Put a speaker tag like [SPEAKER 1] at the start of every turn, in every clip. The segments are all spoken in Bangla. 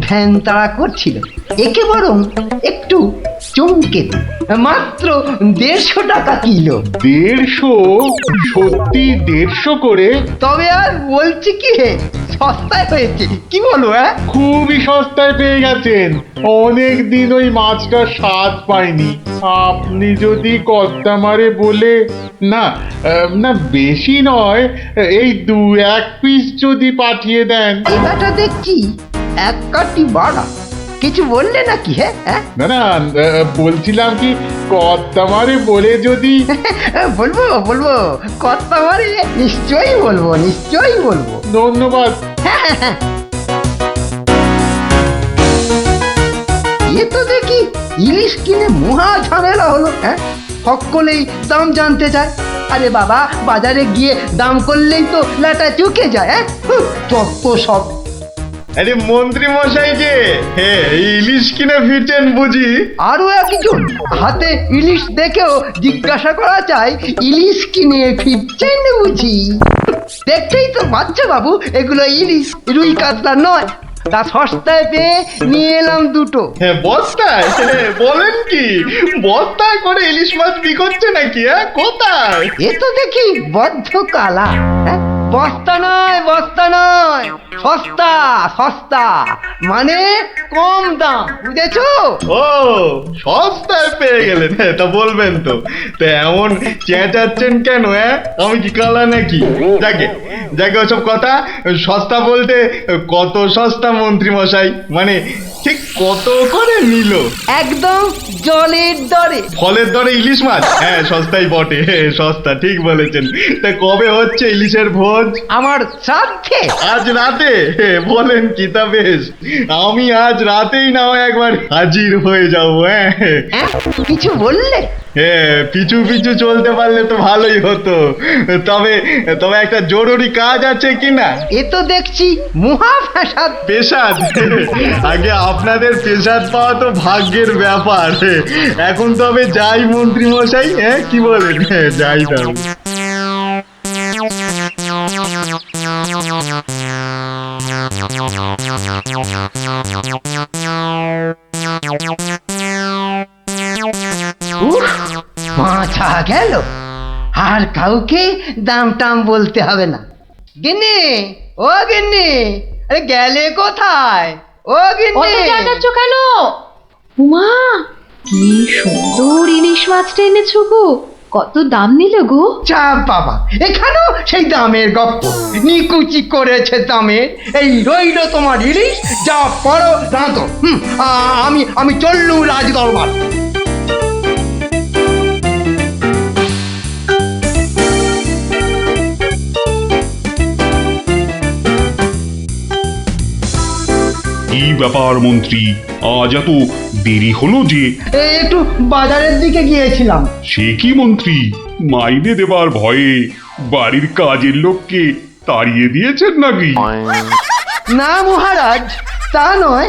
[SPEAKER 1] ধ্যান তাড়া করছিল, একে বরং একটু চমকে দিই। মাত্র 150 টাকা কিলো।
[SPEAKER 2] 150? সত্যি 150 করে?
[SPEAKER 1] তবে আর বলছি কি হে, সস্তায় হয়েছে, কি বলো?
[SPEAKER 2] খুবই সস্তায় পেয়ে গেছেন। অনেক দিন ওই মাছটার স্বাদ পাইনি। আপনি যদি কর্তা মারে বলে না না বেশি নয়, এই 2-1 পিস যদি পাঠিয়ে দেন।
[SPEAKER 1] এবারটা দেখছি এক কাটি বাড়া, কিছু বললে নাকি? হ্যাঁ
[SPEAKER 2] না না, বলছিলাম কি কর্তা মারে বলে যদি।
[SPEAKER 1] বলবো বলবো, কথা মারে নিশ্চয়ই বলবো, নিশ্চয়ই বলবো।
[SPEAKER 2] ধন্যবাদ।
[SPEAKER 1] এ তো দেখি ইলিশ কিনে মহা ঝামেলা হলো। সকলেই দাম জানতে চায়। আরে বাবা, বাজারে গিয়ে দাম করলেই তো লাটা চুকে যায়। যত সব।
[SPEAKER 3] আরে মন্ত্রী মশাই যে ইলিশ কিনে ফিরছেন বুঝি?
[SPEAKER 1] আরো একজন হাতে ইলিশ দেখেও জিজ্ঞাসা করা চাই, ইলিশ কিনে ফিরছেন বুঝি? দেখতেই তো বাচ্চা বাবু, এগুলো ইলিশ, রুই কাতলা নয়। তা সস্তায় পেয়ে নিয়ে এলাম দুটো।
[SPEAKER 3] বস্তায়? বলেন কি বস্তায় করে ইলিশ মাছ বিকোচ্ছে নাকি? কোথায়?
[SPEAKER 1] এ তো দেখি বদ্ধ কালা। বস্তা নয়, বস্তা নয়, সস্তা সস্তা, মানে কম দাম, বুঝেছো?
[SPEAKER 3] ও, সস্তায় পেয়ে গেলেন? তা বলবেন তো। তা এমন চেঁচাচ্ছেন কেন? আমি কি কালা নাকি? যাকে যাকে ওসব কথা। সস্তা বলতে কত সস্তা মন্ত্রী মশাই? মানে ঠিক কত করে নিল?
[SPEAKER 1] একদম জলের দরে।
[SPEAKER 3] ফলের দরে ইলিশ মাছ? সস্তাই বটে, সস্তা, ঠিক বলেছেন। তা কবে হচ্ছে ইলিশের ভোজ?
[SPEAKER 1] আমার শ্রাদ্ধে।
[SPEAKER 3] আজ রাতে? বলেন কি? তা বেশ, আমি আজ রাতেই না হয় একবার হাজির হয়ে যাবো।
[SPEAKER 1] কিছু বললে?
[SPEAKER 3] পিছু পিছু চলতে পারলে তো ভালোই হতো। তবে তবে একটা জরুরি কাজ আছে কিনা?
[SPEAKER 1] এ তো দেখছি মহা ফ্যাসাদ।
[SPEAKER 3] পেশাদ? আগে আপনাদের পেশাদ পাওয়া তো ভাগ্যের ব্যাপার। এখন তবে যাই মন্ত্রী মশাই, কি বলেন? যাই তবে।
[SPEAKER 1] মাথা গেল, আর কাউকে দাম টাম বলতে হবে না। গিন্নি, ও গিন্নি, আরে গেলে কোথায়? ও গিন্নি,
[SPEAKER 4] চেঁচাচ্ছ কেন? উমা, কি সুন্দর ইলিশ মাছটা এনেছো গো! কত দাম নিল গো?
[SPEAKER 1] চা বাবা, এখানেও সেই দামের গপ্প। নিকুচি করেছে দামে। এই রইল তোমার ইলিশ, যা পড়ো রাঁধো। আমি আমি চললুম রাজ দরবার।
[SPEAKER 5] কি ব্যাপার মন্ত্রী, আজ এত দেরি হলো যে?
[SPEAKER 1] একটু বাজারের দিকে গিয়েছিলাম।
[SPEAKER 5] সে কি মন্ত্রী, মাইনে দেবার ভয়ে বাড়ির কাজের লোককে তাড়িয়ে দিয়েছেন নাকি?
[SPEAKER 1] না মহারাজ, তা নয়।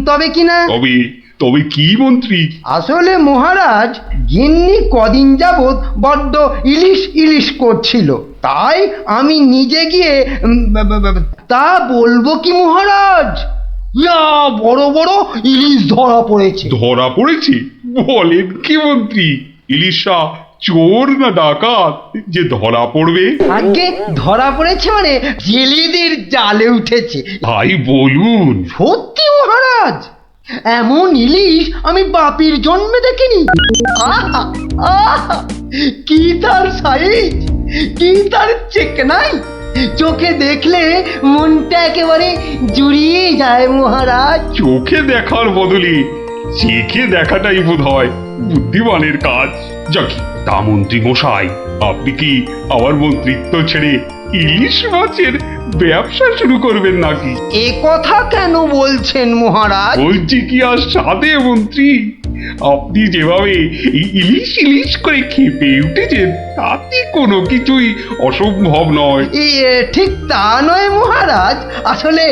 [SPEAKER 1] তবে কিনা,
[SPEAKER 5] তবে তবে কি মন্ত্রী?
[SPEAKER 1] আসলে মহারাজ, গিন্নি কদিন যাবৎ বড্ড ইলিশ ইলিশ করছিল, তাই আমি নিজে গিয়ে তা বলবো কি মহারাজ, ইয়া বড় বড় ইলিশ ধরা পড়েছে।
[SPEAKER 5] ধরা পড়েছে? বলেন কি মন্ত্রী, ইলিশা চোর না ডাকাত যে ধরা পড়বে?
[SPEAKER 1] আগে ধরা পড়েছে মানে জেলেদের জালে উঠেছে।
[SPEAKER 5] ভাই বলুন।
[SPEAKER 1] সত্যি মহারাজ, এমন ইলিশ আমি বাপির জন্মে দেখিনি। আহা, আহা, কি তার সাইজ, কি তার চেকনাই, চোখে দেখলে মনটা একেবারে জুড়িয়ে যায় মহারাজ।
[SPEAKER 5] চোখে দেখার বদলে চেখে দেখাটাই বোধ হয় বুদ্ধিমানের কাজ। যাক, তা মন্ত্রী মশাই, আপনি কি আমার মন্ত্রিত্ব ছেড়ে ইলিশ মাছের ব্যবসা শুরু করবেন নাকি?
[SPEAKER 1] এ কথা কেন বলছেন মহারাজ?
[SPEAKER 5] বলছি কি আর সাধে মন্ত্রী, আপনি যেভাবে এই ইলিশ ইলিশ করে খেপে উঠেছেন, তাতে কোনো কিছুই অসম্ভব নয়।
[SPEAKER 1] ঠিক তা নয় মহারাজ, আসলে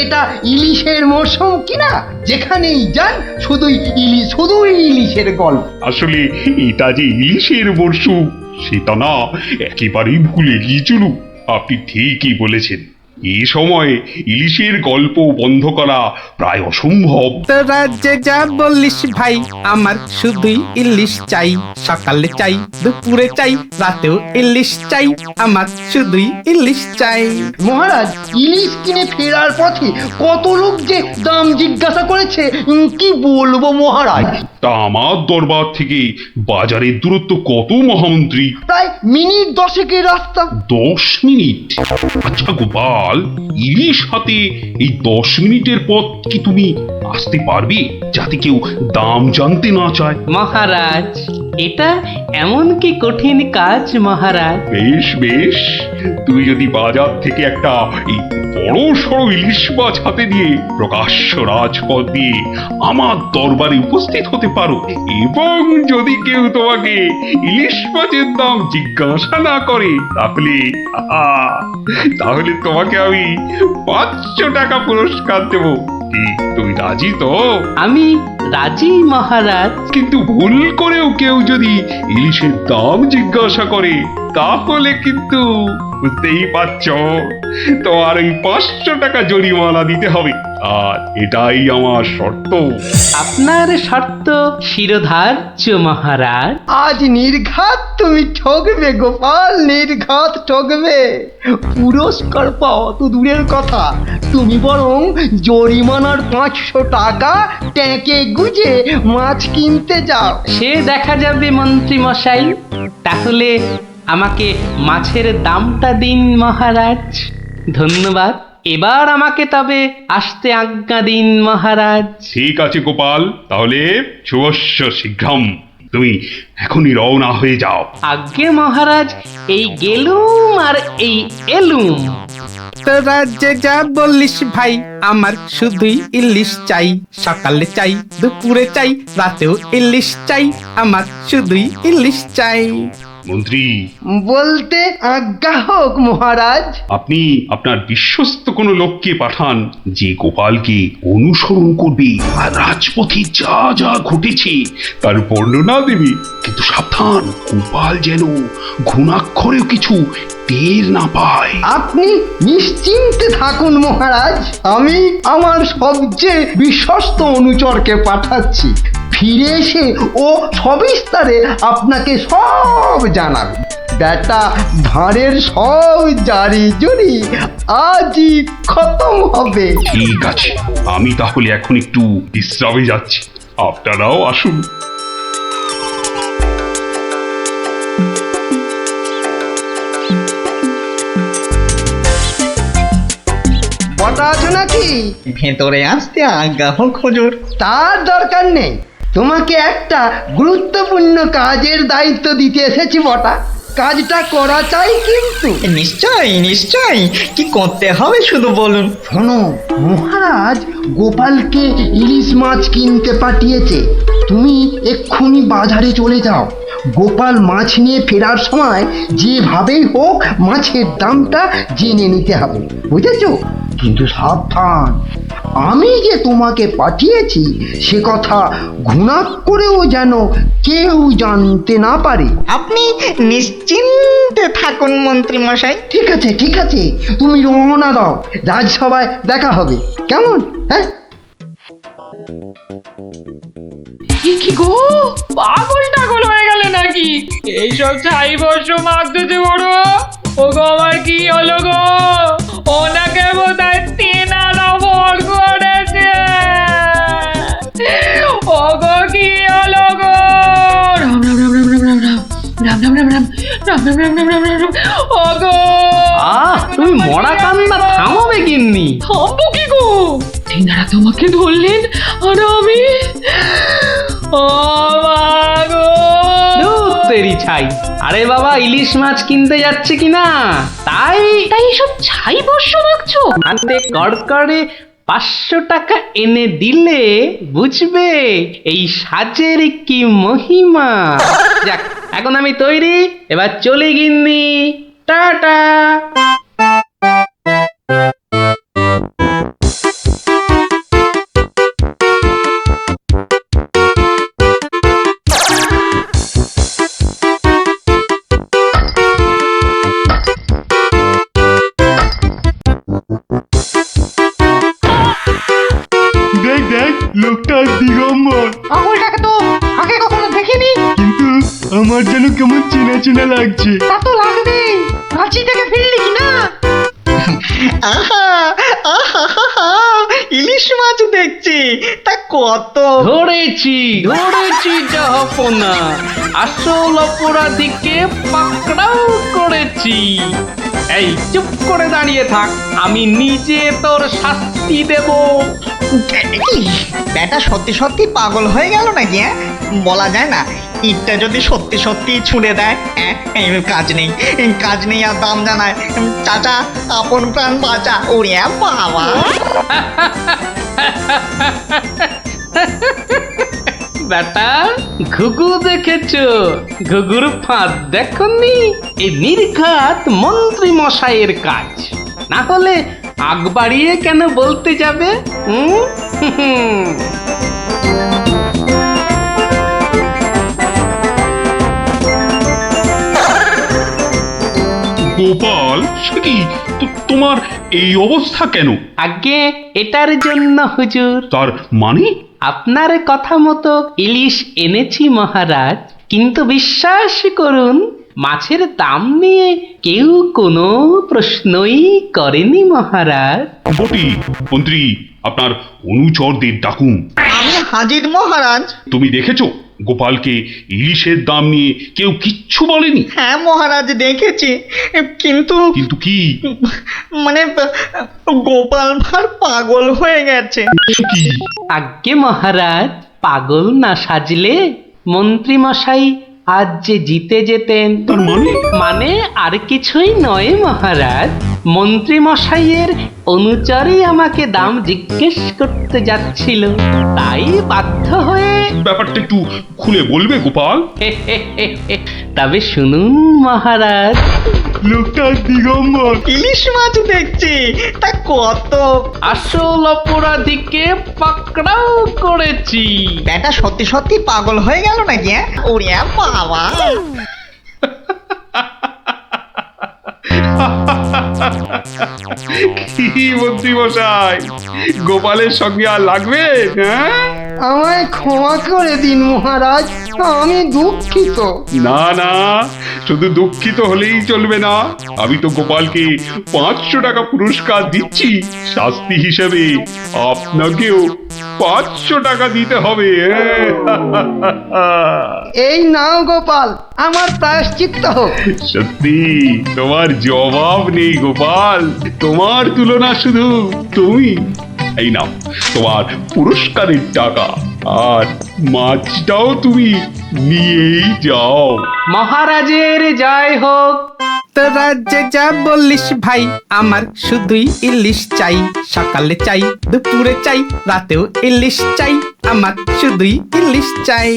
[SPEAKER 1] এটা ইলিশের মরশুম কিনা, যেখানেই যান শুধুই ইলিশ, শুধুই ইলিশের গল্প।
[SPEAKER 5] আসলে এটা যে ইলিশের মরশুম, সেটা না একেবারেই ভুলে গিয়েছিল। আপনি ঠিকই বলেছেন। এই সময়ে ইলিশের গল্প বন্ধ করা প্রায় অসম্ভব।
[SPEAKER 6] তোরা যে যা বলিস ভাই, আমার শুধুই ইলিশ চাই। সকালে চাই, দুপুরে চাই, রাতেও ইলিশ চাই। আমার শুধুই ইলিশ চাই।
[SPEAKER 1] মহারাজ, ইলিশ কিনে ফেরার পথে কত লোক যে দাম জিজ্ঞাসা করেছে, কি বলবো মহারাজ।
[SPEAKER 5] তা আমার দরবার থেকে বাজারের দূরত্ব কত মহামন্ত্রী?
[SPEAKER 1] প্রায় মিনিট 10 রাস্তা।
[SPEAKER 5] 10 মিনিট? আচ্ছা গোপাল, ইলিশ হাতে এই 10 মিনিটের পথ কি তুমি আসতে পারবে, যাতে কেউ দাম জানতে না চায়?
[SPEAKER 7] মহারাজ, এটা এমন কি কঠিন কাজ মহারাজ?
[SPEAKER 5] বেশ বেশ, তুমি যদি বাজার থেকে একটা এই বড় সড়ো ইলিশ মাছ হাতে নিয়ে প্রকাশ্য রাজপথ দিয়ে আমার দরবারে উপস্থিত হতে পারো, এবং যদি কেউ তোমাকে ইলিশ মাছের দাম জিজ্ঞাসা না করে, তাহলে তাহলে তোমাকে আমি 500 টাকা পুরস্কার দেবো। কি তুমি রাজি তো?
[SPEAKER 7] আমি রাজি মহারাজ।
[SPEAKER 5] কিন্তু ভুল করেও কেউ যদি ইলিশের দাম জিজ্ঞাসা করে, তাহলে কিন্তু বুঝতেই পারছ, তোমার ওই 500 টাকা জরিমানা দিতে হবে। আর এটাই আমার শর্ত।
[SPEAKER 7] আপনার শর্ত শিরোধার্য মহারাজ।
[SPEAKER 1] আজ নির্ঘাত তুমি ঠকবে গোপাল, নির্ঘাত ঠকবে। পুরস্কার পাওয়া তো দূরের কথা, তুমি বরং জরিমানার 500 টাকা ট্যাঁকে গুজে মাছ কিনতে যাও।
[SPEAKER 7] সে দেখা যাবে মন্ত্রী মশাই। তাহলে আমাকে মাছের দামটা দিন মহারাজ। ধন্যবাদ। এবার আমাকে তবে আসতে আজ্ঞা দিন মহারাজ।
[SPEAKER 5] ঠিক আছে গোপাল, তাহলে শুভস্য শীঘ্রম। তুমি এখনই রওনা হয়ে যাও।
[SPEAKER 7] আজ্ঞে মহারাজ, এই গেলুম আর এই এলুম।
[SPEAKER 6] তোরা যে যা বলিস ভাই, আমার শুধুই ইলিশ চাই। সকালে চাই, দুপুরে চাই, রাতেও ইলিশ চাই। আমার শুধুই ইলিশ চাই।
[SPEAKER 5] মন্ত্রী,
[SPEAKER 1] বলতে আজ্ঞা হোক মহারাজ।
[SPEAKER 5] আপনি আপনার বিশ্বস্ত কোনো লোককে পাঠান, যে গোপালকে অনুসরণ করবে আর রাজপথে যা যা ঘটেছে তার বর্ণনা দেবে। কিন্তু সাবধান, গোপাল যেন ঘুণাক্ষরেও কিছু টের না পায়।
[SPEAKER 1] আপনি নিশ্চিন্তে থাকুন মহারাজ, আমি আমার সবচেয়ে বিশ্বস্ত অনুচরকে পাঠাচ্ছি। ফিরে এসে ও সবিস্তারে আপনাকে সব জানাবে। বেটা ভাঁড়ের সব জারি জুরি আজই খতম হবে।
[SPEAKER 5] ঠিক আছে, আমি তাহলে এখন একটু বিশ্রামে যাচ্ছি, আপনারাও আসুন।
[SPEAKER 1] বটা আছো নাকি?
[SPEAKER 8] ভেতরে আসতে আজ্ঞা হোক হুজুর।
[SPEAKER 1] তার দরকার নেই, তোমাকে একটা গুরুত্বপূর্ণ কাজের দায়িত্ব দিতে এসেছি বটা। কাজটা করা চাই কিন্তু।
[SPEAKER 8] নিশ্চয়ই নিশ্চয়ই, কি করতে হবে শুধু বলুন।
[SPEAKER 1] শোনো, মহারাজ গোপালকে ইলিশ মাছ কিনতে পাঠিয়েছে। তুমি এক্ষুনি বাজারে চলে যাও। গোপাল মাছ নিয়ে ফেরার সময় যেভাবেই হোক মাছের দামটা জেনে নিতে হবে, বুঝেছো? কিন্তু সাবধান, আমি যে তোমাকে পাঠিয়েছি সে কথা ঘুণাক্ষরেও যেন কেউ জানতে না পারে।
[SPEAKER 8] আপনি নিশ্চিন্তে থাকুন মন্ত্রী মশাই।
[SPEAKER 1] ঠিক আছে ঠিক আছে, তুমি রওনা দাও, রাজসভায় দেখা হবে, কেমন? হ্যাঁ,
[SPEAKER 4] কি গো, পাগল টাগল হয়ে গেলে নাকি? এইসব ছাই বর্ষ মাগতে বড়। ও গো, আমার কি হলো গো? ওনাকে বোধহয় তেনারা ভর করেছে। ও গো, কি হলো গো? রাম রাম রাম রাম রাম রাম রাম রাম রাম রাম রাম রাম রাম রাম রাম রাম রাম। ও গো,
[SPEAKER 7] তুমি মরা কান্না থামাবে গিন্নি?
[SPEAKER 4] থামবো কি গো? তেনারা তোমাকে ধরলেন আর আমি
[SPEAKER 7] তেরি ছাই। আরে বাবা, ইলিশ মাছ কিনতে যাচ্ছে কিনা, তাই
[SPEAKER 4] তাই সব ছাই বর্ষ মাগছো?
[SPEAKER 7] হাতে কড়কড়ে 500 টাকা এনে দিলে বুঝবে এই সাজের কি মহিমা। যাক, এখন আমি তৈরি, এবার চলে গিন্নি। টাটা।
[SPEAKER 5] দেখ দেখ লোকটা দিগম্বর।
[SPEAKER 6] পাগলটাকে তো আগে কখনো দেখিনি।
[SPEAKER 5] কিন্তু আমার যেন কেমন চেনা চেনা লাগছে।
[SPEAKER 6] তা তো লাগবে, কাঁচি থেকে ফিরলি কি না?
[SPEAKER 8] আহা আহা আহা, ইলিশ মাছ দেখছি, তা কত?
[SPEAKER 7] ধরেছি ধরেছি জাহাপনা, আসল অপরাধীকে পাকড়াও করেছি। এই চুপ করে দাঁড়িয়ে থাক, আমি নিজে তোর শাস্তি দেব।
[SPEAKER 8] কি ব্যাটা সত্যি সত্যি পাগল হয়ে গেল নাকি? বলা যায় না, ইটটা যদি সত্যি সত্যি ছুঁড়ে দেয়। এই কাজ নেই আর দাম জানায়। চাচা আপন প্রাণ বাঁচা। ওরে বাবা,
[SPEAKER 7] বেটা ঘুঘু দেখেছো? ঘুঘুর ফাঁদ দেখনি? এই নির্ঘাত মন্ত্রী মশাইয়ের কাজ। না হলে আগ বাড়িয়ে কেন বলতে যাবে?
[SPEAKER 5] গোপাল, সে কি তোমার এই অবস্থা কেন?
[SPEAKER 7] আগে এটার জন্য হুজুর,
[SPEAKER 5] তার মানে?
[SPEAKER 7] আপনার কথা মতো ইলিশ এনেছি মহারাজ, কিন্তু বিশ্বাস করুন মাছের দাম নিয়ে কেউ কোনো প্রশ্নই করেনি মহারাজ।
[SPEAKER 5] বটি মন্ত্রী, আপনার অনুচরদের ডাকুন।
[SPEAKER 8] আমি হাজির মহারাজ।
[SPEAKER 5] তুমি দেখেছো গোপালকে ইলিশের দাম নিয়ে কেউ কিচ্ছু বলেনি?
[SPEAKER 8] হ্যাঁ মহারাজ দেখেছি, কিন্তু
[SPEAKER 5] কিন্তু কি?
[SPEAKER 8] মানে গোপাল ভাঁড় পাগল হয়ে গেছে।
[SPEAKER 5] কি?
[SPEAKER 7] আজ্ঞে মহারাজ, পাগল না সাজলে মন্ত্রী মশাই আজ যে জিতে যেতেন।
[SPEAKER 5] তার মানে?
[SPEAKER 7] মানে আর কিছুই নয় মহারাজ, মন্ত্রী মশাইয়ের অনুচরই আমাকে দাম জিজ্ঞেস করতে যাচ্ছিল, তাই বাধ্য হয়ে।
[SPEAKER 5] ব্যাপারটা একটু খুলে বলবে গোপাল?
[SPEAKER 7] তবে শুনুন মহারাজ,
[SPEAKER 5] লোকটা দিগম্বর।
[SPEAKER 8] ইলিশ মাছ দেখছি, তা কত?
[SPEAKER 7] আসল অপরাধীকে পাকড়াও করেছি।
[SPEAKER 8] ব্যাটা সত্যি সত্যি পাগল হয়ে গেল নাকি? ওরে বাবা,
[SPEAKER 5] কি মন্ত্রী মশাই, গোপালের সঙ্গে আর লাগবে? হ্যাঁ,
[SPEAKER 1] আমায় ক্ষমা করে দিন মহারাজ, আমি দুঃখিত।
[SPEAKER 5] না না, শুধু দুঃখিত হলেই চলবে না। আমি তো গোপালকে 500 টাকা পুরস্কার দিচ্ছি, শাস্তি হিসেবে আপনাকেও 500 টাকা দিতে হবে।
[SPEAKER 1] এই নাও গোপাল, আমার প্রায়শ্চিত্ত হোক।
[SPEAKER 5] সত্যি তোমার জবাব নেই গোপাল, তোমার তুলনা শুধু তুমি। এই নাও তোমার পুরস্কারের টাকা, আর মাছটাও তুমি নিয়েই যাও।
[SPEAKER 7] মহারাজের জয় হোক।
[SPEAKER 6] তোরা যে যা বললিস ভাই, আমার শুধুই ইলিশ চাই। সকালে চাই, দুপুরে চাই, রাতেও ইলিশ চাই। আমার শুধুই ইলিশ চাই।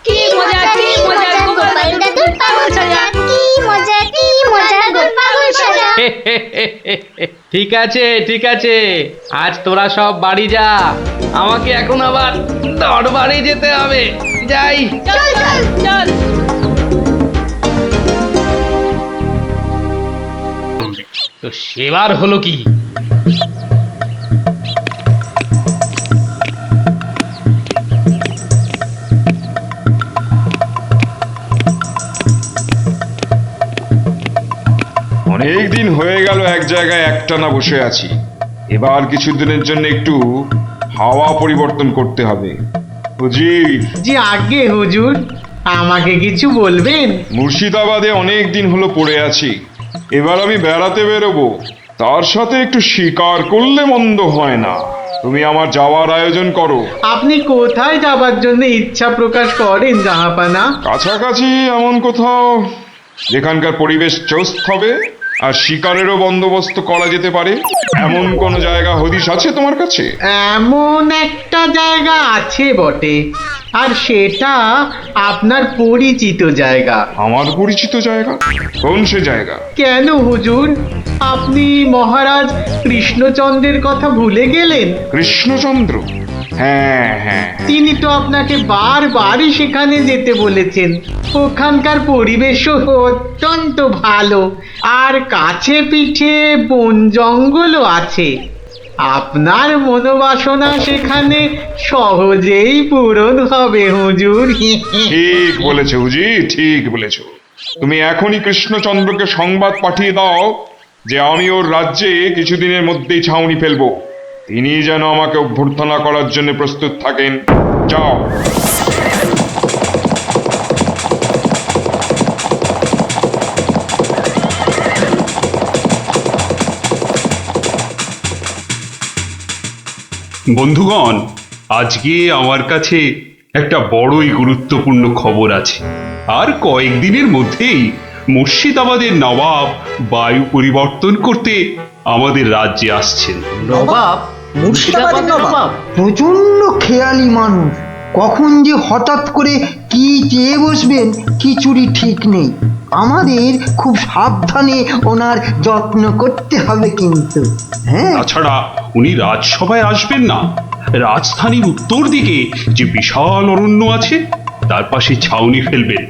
[SPEAKER 9] কি মজা গোপাল দাদুর পাগল সাজা, কি মজা গোপাল সাজা।
[SPEAKER 7] ঠিক আছে ঠিক আছে, আজ তোরা সব বাড়ি যা, আমাকে এখন আবার দরবারে যেতে হবে। যাই।
[SPEAKER 9] চল
[SPEAKER 7] তো সেবার হলো কি?
[SPEAKER 10] অনেক দিন হয়ে গেল এক জায়গায় একটানা বসে আছি। এবার কিছুদিনের জন্য একটু হাওয়া পরিবর্তন করতে হবে। হুজির,
[SPEAKER 11] জি আগে হুজুর, আমাকে কিছু বলবেন?
[SPEAKER 10] মুর্শিদাবাদে অনেক দিন হলো পড়ে আছি, এবার আমি বেড়াতে বেরোবো, তার সাথে একটু শিকার করলে মন্দ হয় না। তুমি আমার যাওয়ার আয়োজন করো।
[SPEAKER 11] আপনি কোথায় যাবার জন্য ইচ্ছা প্রকাশ করেন জাহাপানা?
[SPEAKER 10] কাছাকাছি এমন কোথাও যেখানকার পরিবেশ চৌস্ত হবে আর শিকারেরও বন্দোবস্ত করা যেতে পারে, এমন কোন জায়গা হদিশ আছে তোমার কাছে?
[SPEAKER 11] এমন একটা জায়গা আছে বটে, আর সেটা আপনার পরিচিত জায়গা।
[SPEAKER 10] আমার পরিচিত জায়গা? কোন সে জায়গা?
[SPEAKER 11] কেন হুজুর, আপনি মহারাজ কৃষ্ণচন্দ্রের কথা ভুলে গেলেন?
[SPEAKER 10] কৃষ্ণচন্দ্র? হ্যাঁ হ্যাঁ,
[SPEAKER 11] তিনি তো আপনাকে বারবারই সেখানে যেতে বলেছেন। ওখানকার পরিবেশও অত্যন্ত ভালো, আর কাছে পিঠে বন জঙ্গলও আছে। আপনার মনোবাসনা সেখানে সহজেই পূরণ হবে হুজুর।
[SPEAKER 10] ঠিক বলেছো হুজি, ঠিক বলেছো। তুমি এখনই কৃষ্ণচন্দ্রকে সংবাদ পাঠিয়ে দাও যে আমি ওর রাজ্যে কিছুদিনের মধ্যেই ছাউনি ফেলবো। তিনি যেন আমাকে অভ্যর্থনা করার জন্য প্রস্তুত থাকেন। যাও।
[SPEAKER 5] বন্ধুগণ, আজকে আমার কাছে একটা বড়ই গুরুত্বপূর্ণ খবর আছে। আর কয়েকদিনের মধ্যেই মুর্শিদাবাদের নবাব বায়ু পরিবর্তন করতে আমাদের রাজ্যে আসছেন।
[SPEAKER 11] নবাব? মুর্শিদাবাদের নবাব?
[SPEAKER 1] প্রচন্ড খেয়ালি মানুষ, কখন যে হঠাৎ করে কি চেয়ে বসবেন কিছুরই ঠিক নেই। আমাদের খুব সাবধানে ওনার যত্ন করতে হবে কিন্তু। হ্যাঁ,
[SPEAKER 5] তাছাড়া উনি রাজসভায় আসবেন না, রাজধানীর উত্তর দিকে যে বিশাল অরণ্য আছে তার পাশে ছাউনি ফেলবেন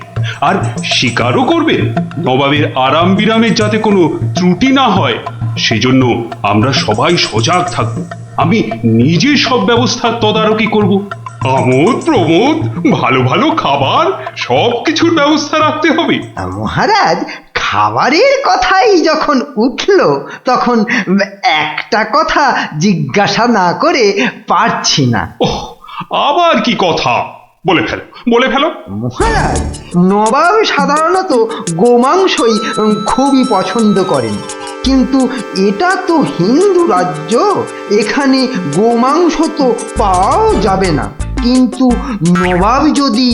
[SPEAKER 5] আর শিকারও করবেন। নবাবের আরাম বিরামের যাতে কোনো ত্রুটি না হয় সেজন্য আমরা সবাই সজাগ থাকব। আমি নিজে সব ব্যবস্থার তদারকি করব। আমোদ প্রমোদ, ভালো ভালো খাবার, সব কিছুর ব্যবস্থা রাখতে হবে।
[SPEAKER 1] মহারাজ, খাবারের কথাই যখন উঠলো তখন একটা কথা জিজ্ঞাসা না করে পারছি না।
[SPEAKER 5] ওহ, আবার কি কথা? বলে ফেলো, বলে ফেলো।
[SPEAKER 1] মহারাজ, নবাব সাধারণত গোমাংসই খুবই পছন্দ করেন, কিন্তু এটা তো হিন্দু রাজ্য, এখানে গোমাংস তো পাওয়াও যাবে না। কিন্তু নবাব যদি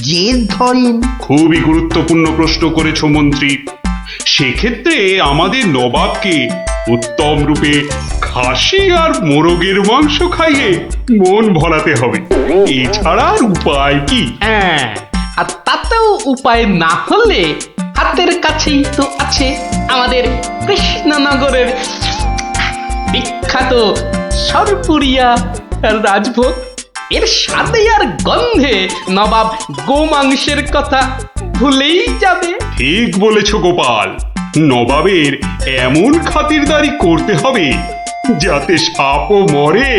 [SPEAKER 1] জেদ ধরেন।
[SPEAKER 5] খুবই গুরুত্বপূর্ণ প্রশ্ন করেছো মন্ত্রী। সেক্ষেত্রে আমাদের নবাবকে উত্তম রূপে খাসি আর মোরগের মাংস খাইয়ে মন ভরাতে হবে। এছাড়া আর উপায় কি?
[SPEAKER 7] হ্যাঁ, আর তাতেও উপায় না হলে হাতের কাছেই তো আছে আমাদের কৃষ্ণনগরের বিখ্যাত সরপুরিয়া রাজভোগ। এর স্বাদে আর গন্ধে নবাব গোমাংসের কথা ভুলেই যাবে।
[SPEAKER 5] ঠিক বলেছো গোপাল, নবাবের এমন খাতিরদারি করতে হবে যাতে সাপও মরে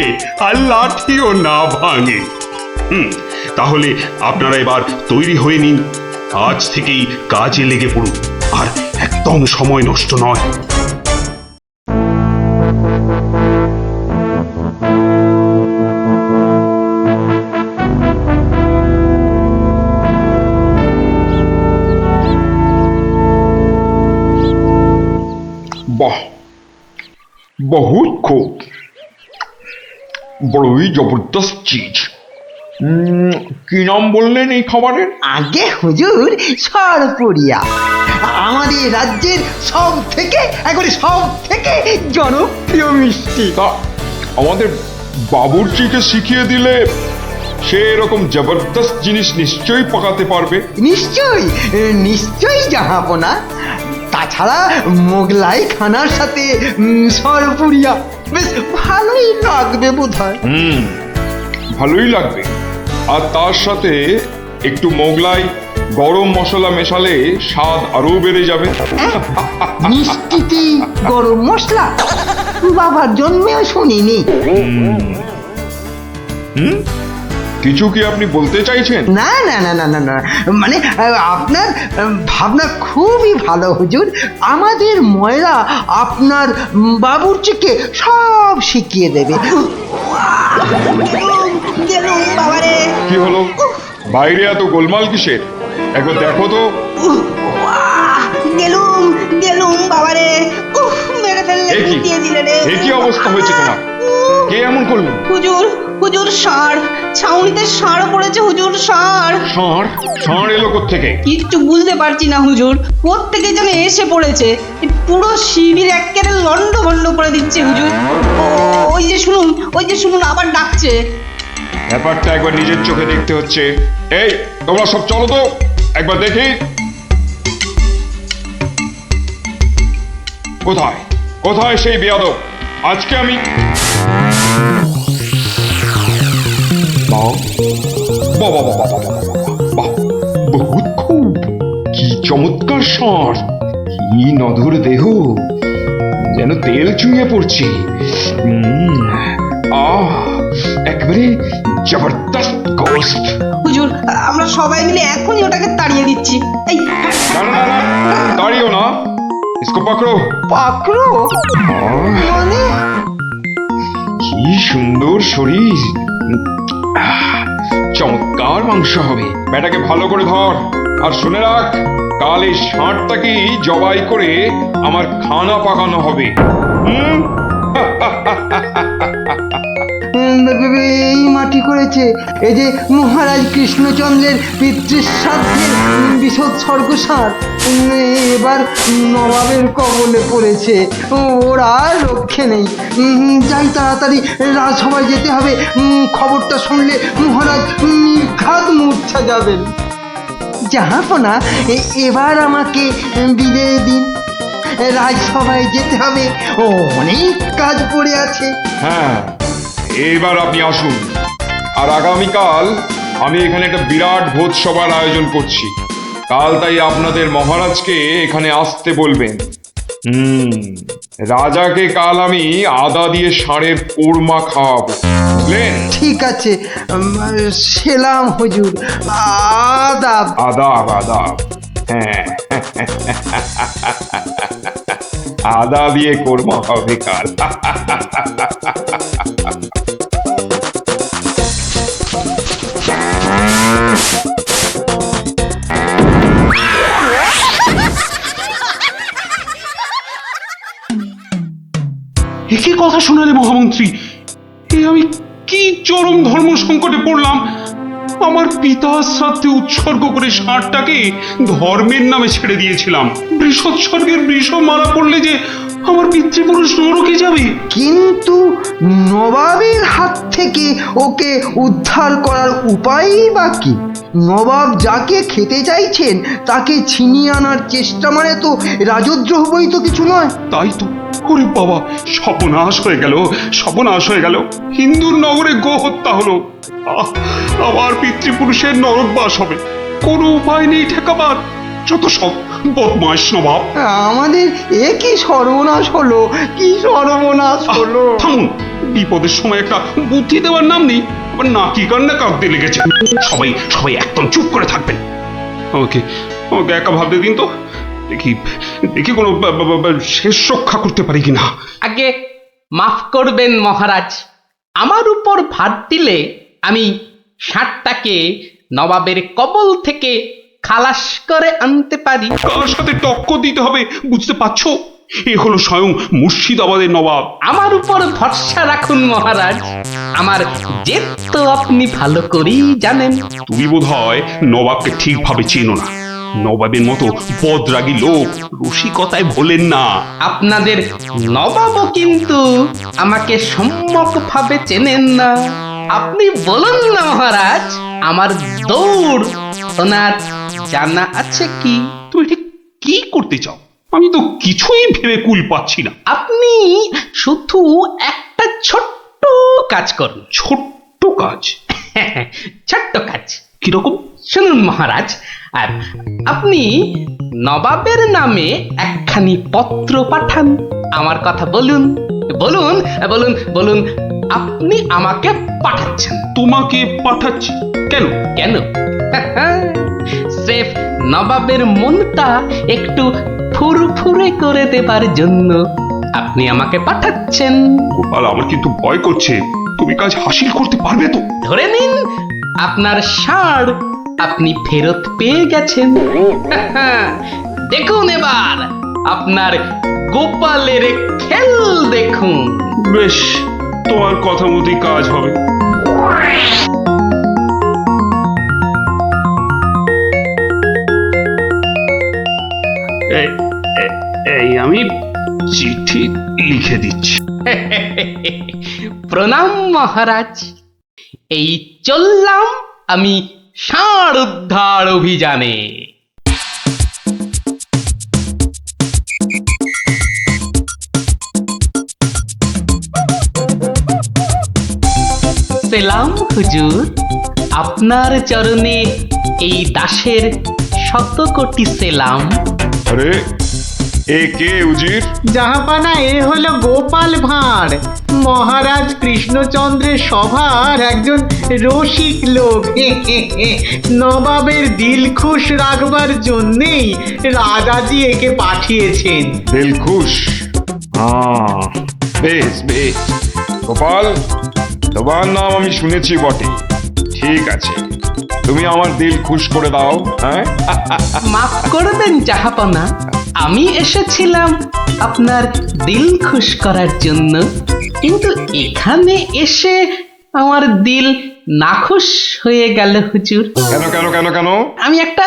[SPEAKER 5] আর লাঠিও না ভাঙে। তাহলে আপনারা এবার তৈরি হয়ে নিন, আজ থেকেই কাজে লেগে পড়ুন, আর একদম সময় নষ্ট নয়।
[SPEAKER 10] বাহ, বহুত খুব, বড়ই জবরদস্ত চিজ। কি নাম বললেন এই খাবারের?
[SPEAKER 1] আগে হুজুর, সরপুরিয়া আমাদের রাজ্যের সব থেকে জনপ্রিয় মিষ্টি।
[SPEAKER 10] তা আমাদের বাবুর্চিকে শিখিয়ে দিলে সে এরকম জবরদস্ত জিনিস নিশ্চয়ই পাকাতে পারবে।
[SPEAKER 1] নিশ্চয়ই জাহাপনা। তাছাড়া মোগলাই খানার সাথে সরপুরিয়া বেশ ভালোই লাগবে বোধহয়।
[SPEAKER 10] ভালোই লাগবে। আর তার সাথে একটু মোগলাই গরম মশলা মেশালে স্বাদ আরো বেড়ে যাবে।
[SPEAKER 1] মিষ্টিতে গরম মশলা? বাবার জন্মেও শুনিনি।
[SPEAKER 10] কিছু কি আপনি বলতে চাইছেন?
[SPEAKER 1] না না না না না না, মানে আপনার ভাবনা খুবই ভালো হুজুর। আমাদের ময়রা আপনার বাবুর্চিকে সব শিখিয়ে দেবে।
[SPEAKER 10] কি হলো? বাইরে এত গোলমাল কিসের? একবার দেখো তো। এ কি অবস্থা হয়েছে তোমার? কে এমন করলো?
[SPEAKER 12] হুজুর ষাঁড়, ছাউনিতে ষাঁড় পড়েছে হুজুর, ষাঁড়।
[SPEAKER 10] ষাঁড় এলো কোত্থেকে?
[SPEAKER 12] কিচ্ছু বুঝতে পারছি না হুজুর, কোত্থেকে যেন এসে পড়েছে। পুরো শিবির একেবারে লন্ড ভন্ড করে দিচ্ছে হুজুর। ওই যে শুনুন আবার ডাকছে।
[SPEAKER 10] ব্যাপারটা একবার নিজের চোখে দেখতে হচ্ছে। এই তোমরা সব চলো তো, একবার দেখি কোথায় কোথায় সেই বেয়াদব। আজকে আমি বহুত খুব, কি চমৎকার ষাঁড়, কি নধর দেহ, যেন তেল চুইয়ে পড়ছে। আহ, একেবারে জবরদস্ত গোস্ত।
[SPEAKER 12] হুজুর আমরা সবাই মিলে এখনই ওটাকে তাড়িয়ে দিচ্ছি। এই
[SPEAKER 10] না না না না, দাঁড়িও না, ইসকো পাকড়ো।
[SPEAKER 1] পাকড়ো মানে?
[SPEAKER 10] কি সুন্দর শরীর, চমৎকার মাংস হবে। বেটাকে ভালো করে ধর, আর শুনে রাখ, কাল এই ষাঁড়টাকেই জবাই করে আমার খানা পাকানো হবে।
[SPEAKER 1] এই মাটি করেছে, এই যে মহারাজ কৃষ্ণচন্দ্রের পিতৃশ্রাদ্ধের বিসৎসর্গসার এবার নবাবের কবলে পড়েছে। ওর আর রক্ষে নেই। যাই তাড়াতাড়ি রাজসভায় যেতে হবে। খবরটা শুনলে মহারাজ নির্ঘাত মূর্ছা যাবেন। জাহাপনা, এবার আমাকে বিদায় দিন। রাজসভায় যেতে হবে, অনেক কাজ পড়ে আছে।
[SPEAKER 10] হ্যাঁ, এবার আপনি আসুন। আর আগামীকাল আমি এখানে একটা বিরাট ভোজসভার আয়োজন করছি। কাল তাই আপনাদের মহারাজকে এখানে আসতে বলবেন। রাজাকে কাল আমি আদা দিয়ে ষাঁড়ের কোরমা খাওয়াবো, বুঝলেন?
[SPEAKER 1] ঠিক আছে, সেলাম হুজুর। আদাব।
[SPEAKER 10] আদাব আদাব। হ্যাঁ, আদা দিয়ে কোরমা হবে কাল।
[SPEAKER 5] একই কথা শোনালে মহামন্ত্রী, এ আমি কি চরম ধর্ম সংকটে পড়লাম। আমার পিতা শ্রাদ্ধে উৎসর্গ করে ষাঁড়টাকে ধর্মের নামে ছেড়ে দিয়েছিলাম। বৃষৎসর্গের বৃষ মারা পড়লে যে আমার পিতৃপুরুষ নরকে যাবে।
[SPEAKER 1] কিন্তু নবাবের হাত থেকে ওকে উদ্ধার করার উপায়ই বা কি? নবাব যাকে খেতে চাইছেন তাকে ছিনিয়ে আনার চেষ্টা মানে তো রাজদ্রোহ বই তো কিছু নয়।
[SPEAKER 5] তাই তো। ওরে বাবা, সর্বনাশ হয়ে গেল, সর্বনাশ হয়ে গেল। হিন্দুর নগরে গো হত্যা হলো। আমার পিতৃপুরুষের নরকবাস হবে। কোনো উপায় নেই ঠেকাবার। যত সব বদমাশ নবাব।
[SPEAKER 1] আমাদের এ কি সর্বনাশ হলো, কি সর্বনাশ হলো!
[SPEAKER 5] থামুন, বিপদের সময় একটা বুদ্ধি দেওয়ার নাম নেই। আবার নাকি কান্না কাঁদতে লেগেছে। সবাই সবাই একদম চুপ করে থাকবেন। আমাকে আমাকে একা ভাবতে দিন তো, দেখি দেখি কোনো শেষ রক্ষা করতে পারি কিনা।
[SPEAKER 7] আগে মাফ করবেন মহারাজ, আমার উপর ভার দিলে আমি ষাঁড়টাকে নবাবের কবল থেকে খালাস করে আনতে পারি।
[SPEAKER 5] কার সাথে টক্কর দিতে হবে বুঝতে পারছো? এ হলো স্বয়ং মুর্শিদাবাদের নবাব।
[SPEAKER 7] আমার উপর ভরসা রাখুন মহারাজ, আমার জেদ তো আপনি ভালো করেই জানেন।
[SPEAKER 5] তুমি বোধহয় নবাবকে ঠিকভাবে চেনো না। নবাবের মতো বদরাগী লোক রসিকতায় ভোলেন না।
[SPEAKER 7] আপনাদের নবাবও কিন্তু আমাকে সম্যকভাবে চেনেন না। আপনি বলুন না মহারাজ, আমার দৌড় ওনার জানা আছে কি?
[SPEAKER 5] তুমি ঠিক কি করতে চাও? আমি তো কিছুই ভেবে কুল পাচ্ছি না।
[SPEAKER 7] আপনি শুধু একটা ছোট্ট কাজ করুন।
[SPEAKER 5] ছোট্ট কাজ?
[SPEAKER 7] ছোট্ট কাজ
[SPEAKER 5] কিরকম?
[SPEAKER 7] শুনুন মহারাজ, আর আপনি নবাবের নামে একখানি পত্র পাঠান। আমার কথা বলুন, বলুন বলুন বলুন, আপনি আমাকে পাঠাচ্ছেন।
[SPEAKER 5] তোমাকে পাঠাচ্ছি? কেন?
[SPEAKER 7] কেন? স্রেফ নবাবের মনটা একটু ফুরফুরে করে দেবার জন্য আপনি আমাকে পাঠাচ্ছেন।
[SPEAKER 5] গোপাল, আমার কিন্তু ভয় করছে। তুমি কাজ হাসিল করতে পারবে তো?
[SPEAKER 7] ধরে নিন আপনার ষাঁড় আপনি ফেরত পেয়ে গেছেন। দেখুন এবার আপনার গোপালের খেল দেখুন।
[SPEAKER 5] বেশ, তোমার কথা মতোই কাজ হবে। এই আমি চিঠি লিখে দিচ্ছি।
[SPEAKER 7] প্রণাম মহারাজ, এই চললাম আমি ষাঁড় উদ্ধার অভিযানে। সেলাম হুজুর, আপনার চরণে এই দাসের শত কোটি সেলাম।
[SPEAKER 10] আরে এ কে উজির?
[SPEAKER 11] জাহাপানা, এ হলো গোপাল ভাঁড়, মহারাজ কৃষ্ণচন্দ্রের সভার একজন রসিক লোক। নবাবের দিল খুশ রাখবার জন্যেই রাজাজি একে পাঠিয়েছেন।
[SPEAKER 10] দিলখুশ? বেশ বেশ। গোপাল, তোমার নাম আমি শুনেছি বটে। ঠিক আছে, তুমি আমার দিল খুশ করে দাও। হ্যাঁ,
[SPEAKER 7] মাফ করবেন জাহাপনা, আমি এসেছিলাম আপনার দিল খুশ করার জন্য, কিন্তু এখানে এসে আমার দিল নাখুশ হয়ে গেল হুজুর।
[SPEAKER 10] কেন কেন কেন কেন?
[SPEAKER 7] আমি একটা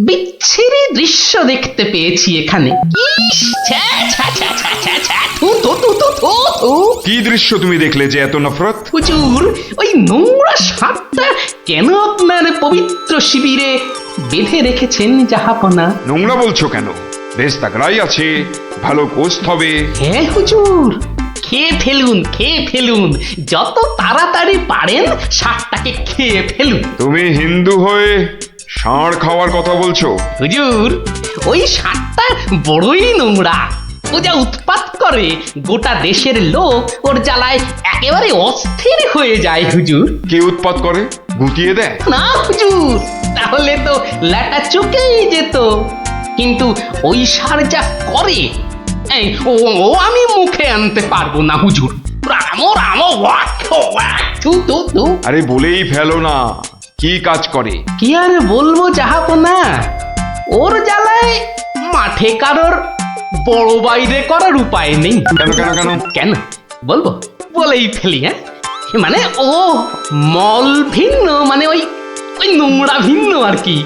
[SPEAKER 7] বিচ্ছিরি দৃশ্য দেখতে পেয়েছি এখানে। ইস, ছ্যা, ছ্যা, ছ্যা, ছ্যা, ছ্যা, ছ্যা, থু, থু, থু, থু, থু, থু।
[SPEAKER 10] কি দৃশ্য তুমি দেখলে যে এত নফরত?
[SPEAKER 7] হুজুর, ওই নোংরা সাপটা কেন আপনার পবিত্র শিবিরে বেঁধে রেখেছেন জাহাপনা?
[SPEAKER 10] নোংরা বলছো কেন? বেশ তাগড়াই আছে, ভালো গোস্ত হবে।
[SPEAKER 7] হ্যাঁ হুজুর, খেয়ে ফেলুন, খেয়ে ফেলুন, যত তাড়াতাড়ি পারেন সাপটাকে খেয়ে ফেলুন।
[SPEAKER 10] তুমি হিন্দু হয়ে ষাঁড় খাওয়ার কথা বলছো?
[SPEAKER 7] হুজুর, ওই সাপটা বড়ই নোংরা। ও যা উৎপাত করে, গোটা দেশের লোক ওর জ্বালায় একেবারে অস্থির হয়ে যায় হুজুর।
[SPEAKER 10] কে উৎপাত করে? গুটিয়ে দেয়?
[SPEAKER 7] না হুজুর, তাহলে তো ল্যাটা চুকেই যেত। কিন্তু ওই সার যা করে, এই ও ও আমি মুখে আনতে পারবো না হুজুর। রামো রামো ওয়াক ওয়াক, থু থু থু।
[SPEAKER 10] আরে বলেই ফেলো না, কি কাজ করে?
[SPEAKER 7] কি আর বলবো জাহাপনা, ওর জ্বালায় মাঠে কারোর বড় বাইরে করার উপায় নেই।
[SPEAKER 10] কেন কেন কেন?
[SPEAKER 7] কেন বলবো, বলেই ফেলি। হ্যাঁ, মানে ও মল ভিন্ন, মানে ওই ওই নোংরা ভিন্ন আর কি,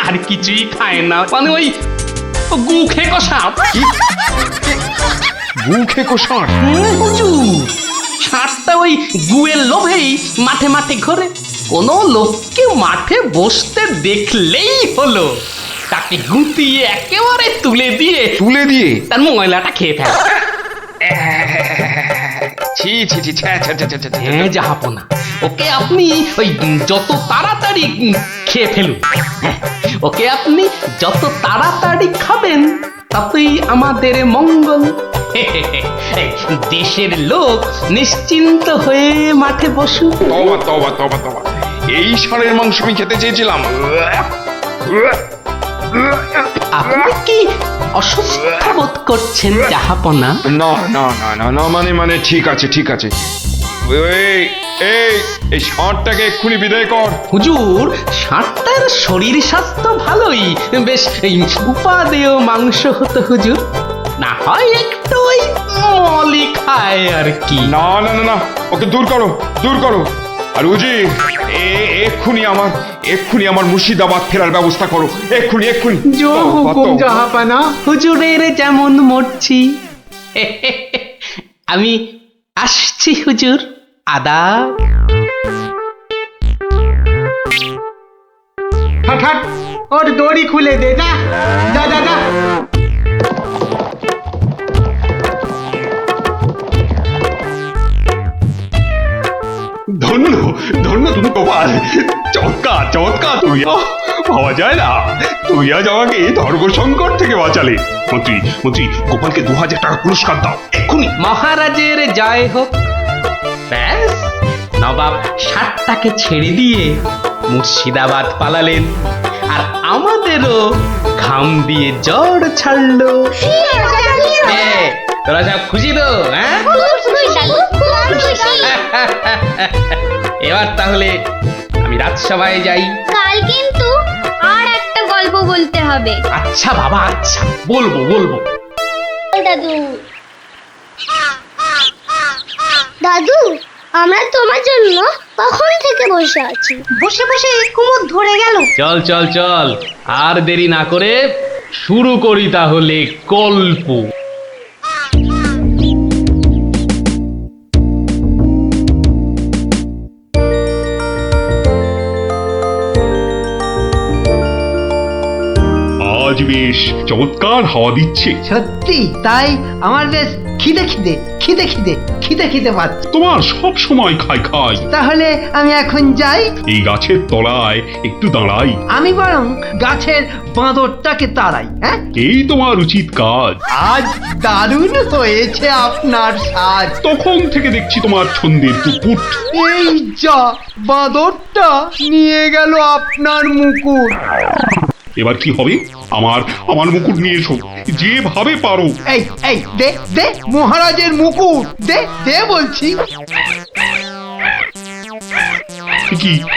[SPEAKER 7] আর কিছুই খায় না। মানে ওই গু খেকো সাপ।
[SPEAKER 10] গু খেকো ষাঁড়?
[SPEAKER 7] হুজুর, সাপটা ওই গুয়ের লোভেই মাঠে মাঠে ঘোরে। কোনো লোককে মাঠে বসতে দেখলেই হলো তাকে গুটিয়ে একেবারে তুলে দিয়ে তার ময়লাটা খেয়ে ফেলে।
[SPEAKER 10] ছি ছি ছি, ছ্যা, ছ্যা, ছ্যা, ছ্যা, ছ্যা, ছ্যা।
[SPEAKER 7] হ্যাঁ জাহাপনা, ওকে আপনি ওই যত তাড়াতাড়ি খেয়ে ফেলুন। হ্যাঁ, ওকে আপনি যত তাড়াতাড়ি খাবেন ততই আমাদের মঙ্গল। দেশের লোক নিশ্চিন্ত হয়ে মাঠে বসুক।
[SPEAKER 10] তবা তবা তবা তবা, এই ষাঁড়ের মাংস আমি খেতে চেয়েছিলাম।
[SPEAKER 7] আপনি কি অসুস্থ বোধ করছেন জাহাপনা?
[SPEAKER 10] না না না না না, মানে ঠিক আছে ঠিক আছে। এই এই এই ষাঁড়টাকে এক্ষুনি বিদায় কর।
[SPEAKER 7] হুজুর, ষাঁড়টার শরীর স্বাস্থ্য ভালোই, বেশ উপাদেয় মাংস হতো হুজুর। না হয় একটু ওই মলি খায় আর কি।
[SPEAKER 10] না না না না, ওকে দূর করো দূর করো। আর উজি, এক্ষুনি আমার মুর্শিদাবাদ ফেরার ব্যবস্থা করো, এক্ষুনি এক্ষুনি।
[SPEAKER 11] জো হুকুম জাহাপানা।
[SPEAKER 7] হুজুরের যেমন মরছি। আমি আসছি হুজুর, আদাব।
[SPEAKER 11] হাট হাট, ওর দড়ি খুলে দে। যা যা যা যা।
[SPEAKER 5] ধন্য ধন্য তুমি গোপাল, চমৎকার চমৎকার তুমি। ভাবা যায় না, তুই আজ আমাকে ধর্ম সংকট থেকে বাঁচালে। মন্ত্রী মন্ত্রী, গোপালকে 2000 টাকা পুরস্কার দাও এক্ষুনি।
[SPEAKER 7] মহারাজের জয় হোক। ব্যাস, নবাব ষাটটাকে ছেড়ে দিয়ে মুর্শিদাবাদ পালালেন, আর আমাদেরও ঘাম দিয়ে জ্বর ছাড়লো। তোরা সব খুশি তো? হ্যাঁ, এবার তাহলে আমি রাজসভায় যাই।
[SPEAKER 9] কাল কিন্তু আর একটা গল্প বলতে হবে।
[SPEAKER 7] আচ্ছা বাবা, আচ্ছা, বলবো বলবো।
[SPEAKER 9] দাদু, দাদু, আমরা তোমার জন্য কখন থেকে বসে আছি। বসে বসে কুমোর ধরে গেল।
[SPEAKER 7] চল চল চল, আর দেরি না করে শুরু করি তাহলে গল্প।
[SPEAKER 5] আজ বেশ চমৎকার হাওয়া দিচ্ছে।
[SPEAKER 1] সত্যি তাই, আমার বেশ খিদে খিদে খিদে খিদে খিদে খিদে পাচ্ছে।
[SPEAKER 5] তোমার সব সময় খাই খাই।
[SPEAKER 1] তাহলে আমি এখন যাই?
[SPEAKER 5] এই গাছের তলায় একটু দাঁড়াই।
[SPEAKER 1] আমি বরং গাছের বাঁদরটাকে তাড়াই। হ্যাঁ,
[SPEAKER 5] এই তোমার উচিত কাজ।
[SPEAKER 1] আজ দারুণ হয়েছে আপনার সাজ।
[SPEAKER 5] তখন থেকে দেখছি তোমার ছন্দের পুকুট।
[SPEAKER 1] এই যা, বাঁদরটা নিয়ে গেল আপনার মুকুট।
[SPEAKER 5] এবার কি হবে? আমার আমার মুকুট নিয়ে এসো, যেভাবে পারো।
[SPEAKER 1] এই এই দে দে মহারাজের মুকুট, দে দে বলছি।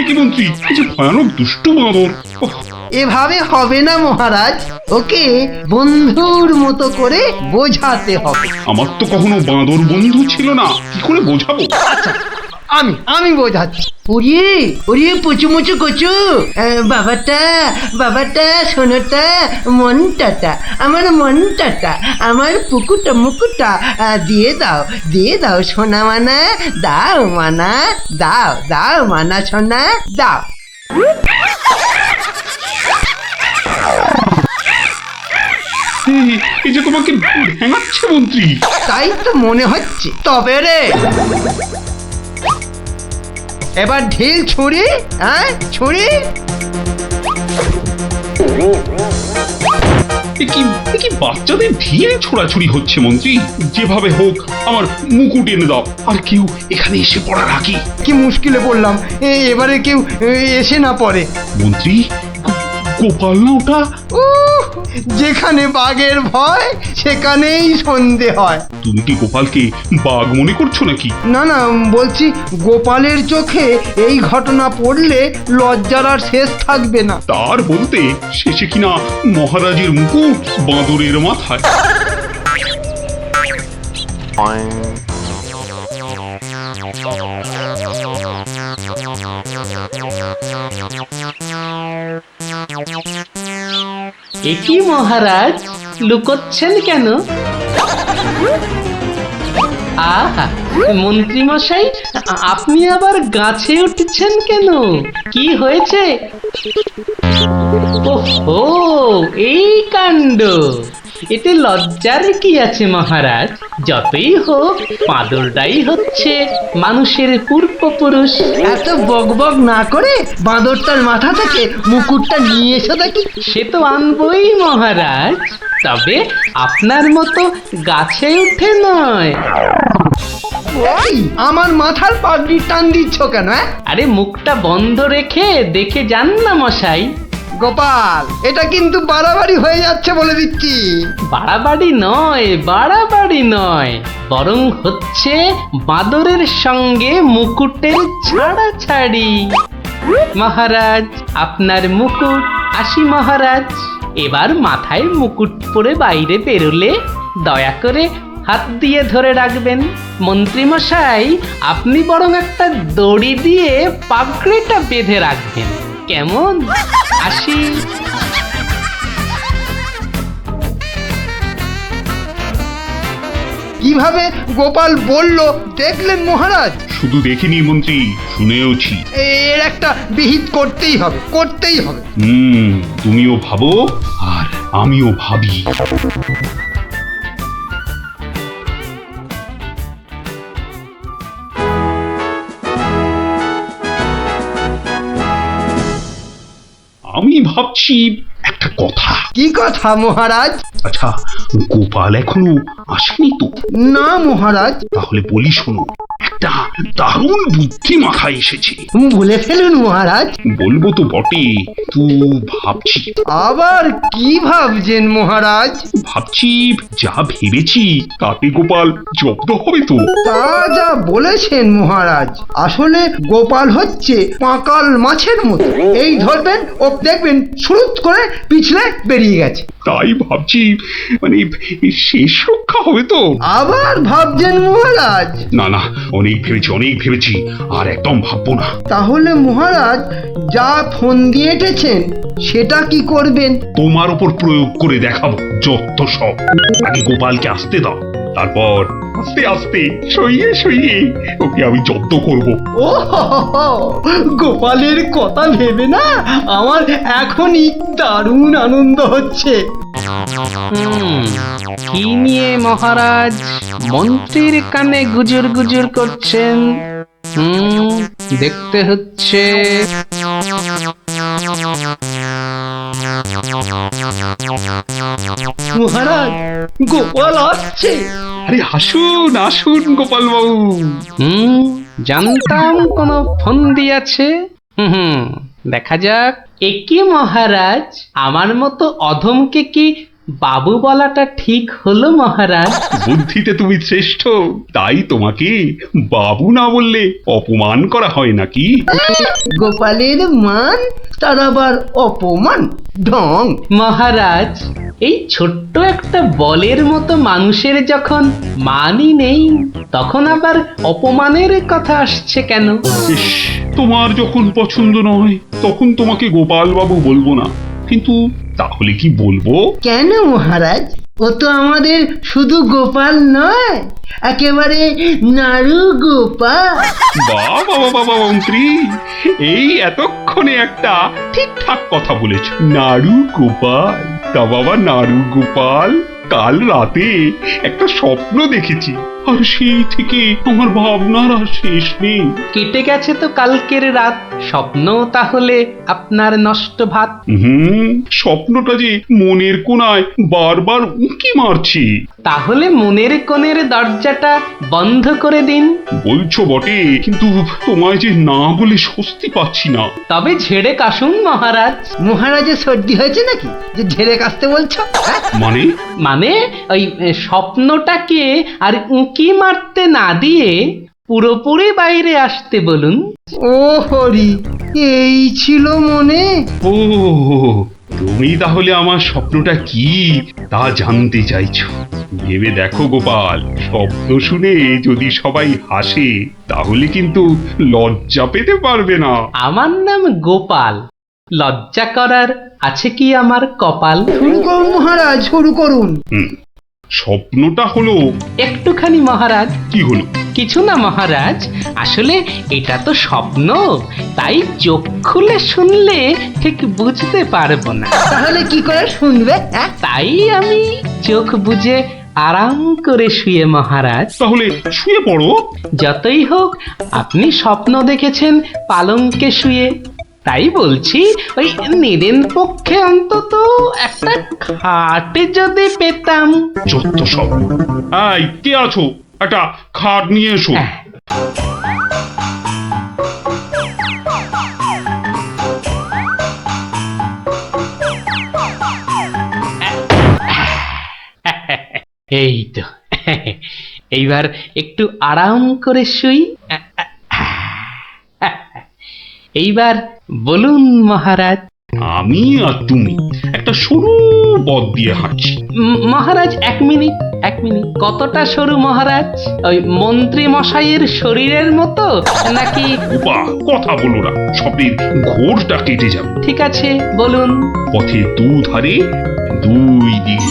[SPEAKER 5] কি মন্ত্রী, এই যে ভয়ানক দুষ্ট বাঁদর। ওহ,
[SPEAKER 1] এভাবে হবে না মহারাজ, ওকে বন্ধুর মতো করে বোঝাতে হবে।
[SPEAKER 5] আমার তো কখনো বাঁদর বন্ধু ছিল না, কি করে বোঝাবো?
[SPEAKER 1] আচ্ছা, আমি বোঝাচ্ছি। ওরে ওরে পুচু মুচু কচু, বাবাটা বাবাটা সোনাটা মনটাটা, আমার মনটাটা, আমার পুকুটা মুকুটা দিয়ে দাও সোনা মানা, দাও মানা, দাও দাও মানা সোনা দাও।
[SPEAKER 5] এই যে তোমাকে ভেঙাচ্ছে মন্ত্রী।
[SPEAKER 1] তাই তো মনে হচ্ছে। তবে রে, এবার ঢিল ছুরি, হ্যাঁ ছুরি।
[SPEAKER 5] এ কি বাচ্চাদের ঢিল ছোড়াছুড়ি হচ্ছে মন্ত্রী? যেভাবে হোক আমার মুকুট এনে দাও, আর কেউ এখানে এসে পড়ার আগে।
[SPEAKER 1] কি মুশকিলে পড়লাম, এবারে কেউ এসে না পড়ে।
[SPEAKER 5] মন্ত্রী, গোপাল না ওটা?
[SPEAKER 1] যেখানে বাঘের ভয় সেখানেই সন্ধে হয়।
[SPEAKER 5] তুমি কি গোপালকে বাঘ মনে করছো নাকি?
[SPEAKER 1] না না, বলছি গোপালের চোখে এই ঘটনা পড়লে লজ্জার আর শেষ থাকবে না।
[SPEAKER 5] তার বলতে শেষে কিনা মহারাজের মুকুট বাঁদরের মাথায়।
[SPEAKER 7] একই মহারাজ, লুকোচ্ছেন কেন? আহা, মন্ত্রী মশাই, আপনি আবার গাছে উঠছেন কেন? কি হয়েছে? ওহো, এই কাণ্ড! এতে লজ্জার কি আছে মহারাজ? যতই হোক বাঁদরটাই হচ্ছে মানুষের পূর্বপুরুষ।
[SPEAKER 1] এত বকবক না করে বাঁদরটার মাথা থেকে মুকুটটা নিয়ে এসো দেখি।
[SPEAKER 7] সে তো আনবই মহারাজ, তবে আপনার মতো গাছে উঠে নয়।
[SPEAKER 1] ওই আমার মাথার পাগড়ি টান দিচ্ছ কেন?
[SPEAKER 7] আরে মুখটা বন্ধ রেখে দেখে যান না মশাই।
[SPEAKER 1] গোপাল, এটা কিন্তু বাড়াবাড়ি হয়ে যাচ্ছে বলে দিচ্ছি।
[SPEAKER 7] বাড়াবাড়ি নয়, বরং হচ্ছে বাঁদরের সঙ্গে মুকুটের ছাড়াছাড়ি। মহারাজ, আপনার মুকুট। আসি মহারাজ, এবার মাথায় মুকুট পরে বাইরে বেরোলে দয়া করে হাত দিয়ে ধরে রাখবেন। মন্ত্রী মশাই, আপনি বরং একটা দড়ি দিয়ে পাগড়িটা বেঁধে রাখবেন, কেমন? আসি।
[SPEAKER 1] কিভাবে গোপাল বলল দেখলেন মহারাজ?
[SPEAKER 5] শুধু দেখিনি মন্ত্রী, শুনেওছি।
[SPEAKER 1] এর একটা বিহিত করতেই হবে, করতেই হবে।
[SPEAKER 5] তুমিও ভাবো আর আমিও ভাবি। আমি ভাবছি একটা কথা।
[SPEAKER 1] কি কথা মহারাজ?
[SPEAKER 5] আচ্ছা, গোপাল এখনো আসেনি তো?
[SPEAKER 1] না মহারাজ।
[SPEAKER 5] তাহলে বলি শোনো, একটা দারুণ বুদ্ধি মাথায় এসেছে।
[SPEAKER 1] বলে ফেলুন মহারাজ।
[SPEAKER 5] বলবো তো বটে, তো ভাবছি।
[SPEAKER 1] আবার কি ভাবছেন মহারাজ?
[SPEAKER 5] ভাবছি যা ভেবেছি তাতে গোপাল জব্দ হবে তো?
[SPEAKER 1] তা যা বলেছেন মহারাজ, আসলে গোপাল হচ্ছে পাঁকাল মাছের মতো। এই ধরবেন ও দেখবেন সুরুত করে পিছলে বেরিয়ে গেছে।
[SPEAKER 5] তাই ভাবছি, মানে শেষ রক্ষা হবে তো?
[SPEAKER 1] আবার ভাবছেন মহারাজ?
[SPEAKER 5] না না, অনেক ভেবেছি, আর একদম ভাববো না।
[SPEAKER 1] তাহলে মহারাজ যা ফোন দিয়ে এঁটেছেন সেটা কি করবেন?
[SPEAKER 5] তোমার উপর প্রয়োগ করে দেখাবো যত সব। আগে গোপালকে আসতে দাও, তারপর আস্তে আস্তে সইয়ে ওকে আমি জব্দ করব।
[SPEAKER 1] ও গোপালের কথা ভেবে না আমার এখনই দারুণ আনন্দ হচ্ছে।
[SPEAKER 7] কি নিয়ে মহারাজ মন্ত্রীর কানে গুজুর গুজুর করছেন? দেখতে হচ্ছে।
[SPEAKER 1] মহারাজ, গোপাল আসছে।
[SPEAKER 5] আরে আসুন আসুন গোপাল বাবু।
[SPEAKER 7] জানতাম কোনো ফন্দি আছে। দেখা যাক। একি মহারাজ, আমার মতো অধমকে কি বাবু বলাটা ঠিক হলো মহারাজ?
[SPEAKER 5] বুদ্ধিতে তুমি শ্রেষ্ঠ, তাই তোমাকে বাবু না বললে অপমান করা হয় নাকি?
[SPEAKER 1] গোপালের মান তার আবার অপমান, ঢং।
[SPEAKER 7] মহারাজ, এই ছোট্ট একটা বলের মতো মানুষের যখন মানই নেই, তখন আবার অপমানের কথা আসছে কেন?
[SPEAKER 5] ইস, তোমার যখন পছন্দ নয় তখন তোমাকে গোপাল বাবু বলবো না, কিন্তু তাহলে কি বলবো?
[SPEAKER 1] কেন মহারাজ? ও তো আমাদের শুধু গোপাল নয়, একেবারে নাড়ু গোপাল।
[SPEAKER 5] বাবা বাবা মন্ত্রী, এই এতক্ষণে একটা ঠিকঠাক কথা বলেছ। নাড়ু গোপাল, তা বাবা নাড়ু গোপাল, কাল রাতে একটা স্বপ্ন দেখেছি, আর সেই থেকে আমার ভাবনার আর শেষ নেই।
[SPEAKER 7] কেটে গেছে তো কালকের রাত, স্বপ্ন তাহলে আপনার নষ্ট ভাত।
[SPEAKER 5] স্বপ্নটা যে মনের কোণায় বারবার উঁকি মারছি।
[SPEAKER 7] তাহলে মনের কোণের দরজাটা বন্ধ করে দিন।
[SPEAKER 5] বলছো বটে, কিন্তু তোমায় যে না বলে স্বস্তি পাচ্ছি না।
[SPEAKER 7] তবে ঝেড়ে কাশুন মহারাজ।
[SPEAKER 1] মহারাজের সর্দি হয়েছে নাকি যে ঝেড়ে কাশতে বলছো?
[SPEAKER 7] মানে ওই স্বপ্নটাকে আর উঁকি মারতে না দিয়ে পুরোপুরি বাইরে আসতে বলুন।
[SPEAKER 1] ও হরি, এই ছিল মনে?
[SPEAKER 5] ও, তুমি তাহলে আমার স্বপ্নটা কি তা জানতে চাইছো? ভেবে দেখো গোপাল, শব্দ শুনে যদি সবাই হাসে তাহলে কিন্তু লজ্জা পেতে পারবে না।
[SPEAKER 7] আমার নাম গোপাল, লজ্জা করার আছে কি আমার কপাল?
[SPEAKER 1] শুরু করুন মহারাজ, শুরু করুন।
[SPEAKER 5] স্বপ্নটা হলো
[SPEAKER 7] একটুখানি মহারাজ।
[SPEAKER 5] কি হলো?
[SPEAKER 7] কিছু না মহারাজ, আসলে এটা তো স্বপ্ন, তাই চোখ খুলে শুনলে ঠিক বুঝতে পারবো না।
[SPEAKER 1] তাহলে কি করে শুনবে?
[SPEAKER 7] তাই আমি চোখ বুজে আরাম করে শুয়ে মহারাজ।
[SPEAKER 5] তাহলে শুয়ে পড়ো।
[SPEAKER 7] যতই হোক আপনি স্বপ্ন দেখেছেন পালঙ্কে শুয়ে, তাই বলছি ওই নিদেন পক্ষে অন্তত একটা খাটে যদি পেতাম।
[SPEAKER 5] যত সব। এই, কে আছো? একটা খাট নিয়ে এসো।
[SPEAKER 7] এই তো, এইবার একটু আরাম করে শুই। এইবার বলুন মহারাজ।
[SPEAKER 5] আমি আর তুমি একটা সরু পথ দিয়ে হাঁটছি।
[SPEAKER 7] মহারাজ এক মিনিট। কতটা সরু মহারাজ? ওই মন্ত্রী মশাইয়ের শরীরের মতো নাকি?
[SPEAKER 5] কথা বলো না, স্বপ্নের ঘোরটা কেটে যাবে।
[SPEAKER 7] ঠিক আছে, বলুন।
[SPEAKER 5] পথের দুধারে দুই দিকে।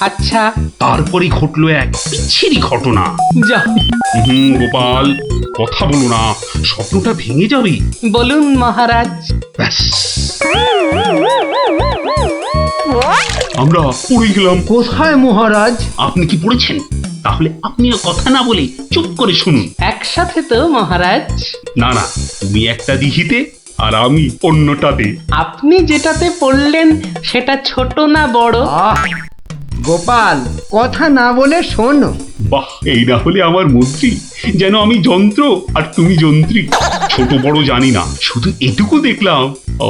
[SPEAKER 7] আচ্ছা,
[SPEAKER 5] তারপরে ঘটলো এক বিচ্ছিরি ঘটনা।
[SPEAKER 7] যা
[SPEAKER 5] গোপাল, কথা বলো না, স্বপ্নটা ভেঙে যাবে।
[SPEAKER 7] বলুন মহারাজ।
[SPEAKER 5] ব্যাস, আমরা পড়ে গেলাম।
[SPEAKER 1] কোথায় মহারাজ?
[SPEAKER 5] আপনি কি পড়েছেন? তাহলে আপনিও কথা না বলে চুপ করে শুনুন।
[SPEAKER 7] একসাথে তো মহারাজ?
[SPEAKER 5] না না, তুমি একটা দিঘিতে আর আমি অন্যটাতে।
[SPEAKER 7] আপনি যেটাতে পড়লেন সেটা ছোট না বড়?
[SPEAKER 1] গোপাল, কথা না বলে শোনো।
[SPEAKER 5] বাহ, এই না হলে আমার মন্ত্রী, যেন আমি যন্ত্র আর তুমি যন্ত্রী। ছোট বড় জানি না, শুধু এটুকু দেখলাম,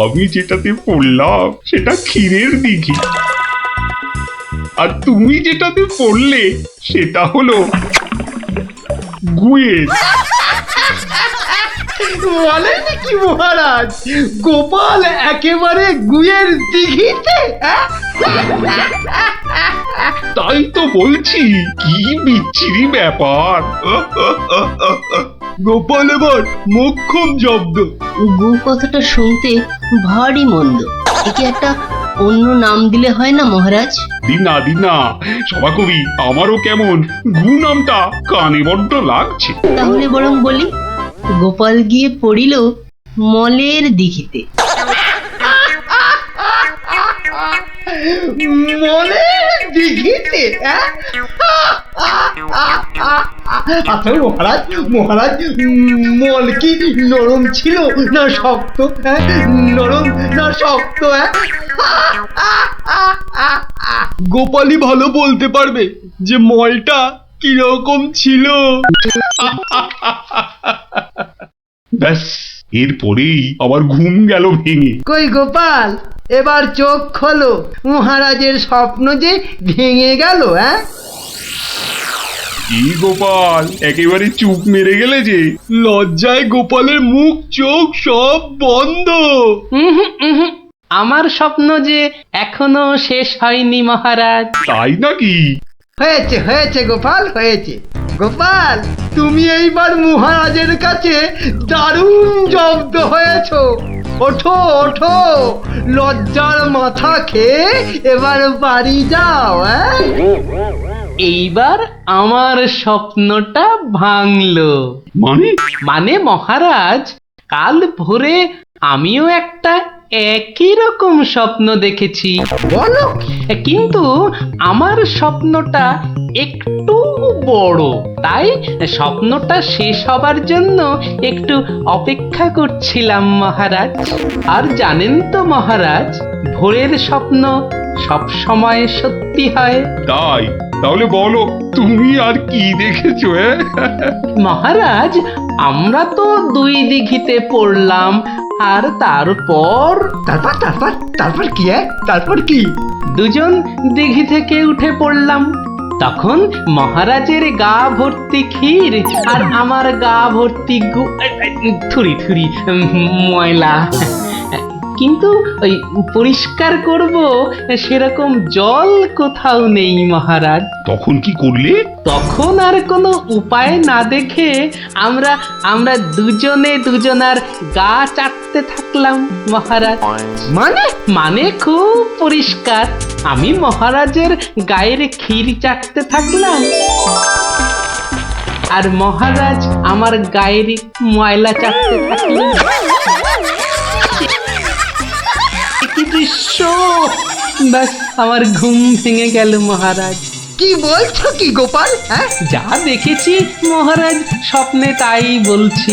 [SPEAKER 5] আমি যেটাতে পড়লাম সেটা ক্ষীরের দিঘি, আর তুমি যেটাতে পড়লে সেটা হলো গুয়ের।
[SPEAKER 1] বলেন কি মহারাজ, গোপাল একেবারে গুয়ের দিঘিতে?
[SPEAKER 5] তাই তো বলছি, কি বিচ্ছিরি ব্যাপার।
[SPEAKER 1] গোপাল এবার মোক্ষম জব্দ।
[SPEAKER 13] গু কথাটা শুনতে ভারী মন্দ, একে একটা অন্য নাম দিলে হয় না মহারাজ?
[SPEAKER 5] দিন না সভাকবি, আমারও কেমন গু নামটা কানে বড্ড লাগছে।
[SPEAKER 13] তাহলে বরং বলি, গোপাল গিয়ে পড়িল মলের দিঘিতে।
[SPEAKER 1] মনে দিঘিতে, হ্যাঁ? আচ্ছা মহারাজ, মহারাজ, মল কি নরম ছিল না শক্ত, হ্যাঁ? নরম না শক্ত, হ্যাঁ? গোপালই ভালো বলতে পারবে যে মলটা কিরকম ছিল।
[SPEAKER 5] ব্যাস, এরপরেই আবার ঘুম গেল ভেঙে।
[SPEAKER 1] কই গোপাল, এবার চোখ খোলো, মহারাজের স্বপ্ন যে ভেঙে গেল, হ্যাঁ?
[SPEAKER 5] কি গোপাল, একেবারে চুপ মেরে গেলে যে।
[SPEAKER 1] লজ্জায় গোপালের মুখ চোখ সব বন্ধ।
[SPEAKER 7] আমার স্বপ্ন যে এখনো শেষ হয়নি মহারাজ।
[SPEAKER 5] তাই নাকি?
[SPEAKER 1] হয়েছে হয়েছে গোপাল, হয়েছে। গোপাল, তুমি এইবার মহারাজের কাছে দারুণ জব্দ হয়েছো। ওঠো ওঠো, লজ্জার মাথা খেয়ে এবার বাড়ি যাও, হ্যাঁ?
[SPEAKER 7] এইবার আমার স্বপ্নটা ভাঙলো।
[SPEAKER 5] মানে?
[SPEAKER 7] মানে মহারাজ, কাল ভোরে আমিও একটা একই রকম স্বপ্ন দেখেছি।
[SPEAKER 1] বলো?
[SPEAKER 7] কিন্তু আমার স্বপ্নটা একটু বড়, তাই স্বপ্নটা শেষ হবার জন্য একটু অপেক্ষা করছিলাম মহারাজ। আর জানেন তো মহারাজ, ভোরের স্বপ্ন সব সময় সত্যি হয়।
[SPEAKER 5] তাই? তাহলে বলো, তুমি আর কি দেখেছো?
[SPEAKER 7] মহারাজ, আমরা তো দুই দিঘিতে পড়লাম, আর তারপর
[SPEAKER 1] তারপর তারপর তারপর কি, হ্যাঁ? তারপর কি?
[SPEAKER 7] দুজন দিঘি থেকে উঠে পড়লাম। তখন মহারাজের গা ভর্তি ক্ষীর আর আমার গা ভর্তি থুরি থুরি ময়লা। কিন্তু ওই পরিষ্কার করব সেরকম জল কোথাও নেই মহারাজ।
[SPEAKER 5] তখন কি করলে?
[SPEAKER 7] তখন আর কোনো উপায় না দেখে আমরা দুজনে দুজনার গা চাটতে থাকলাম মহারাজ।
[SPEAKER 1] মানে?
[SPEAKER 7] মানে খুব পরিষ্কার। আমি মহারাজের গায়ের ক্ষীর চাটতে থাকলাম, আর মহারাজ আমার গায়ের ময়লা চাটতে থাকলেন। কি দৃশ্য! ব্যাস, আমার ঘুম ভেঙে গেল মহারাজ।
[SPEAKER 1] কি বলছো কি গোপাল, হ্যাঁ?
[SPEAKER 7] যা দেখেছি মহারাজ, স্বপ্নে তাই বলছি।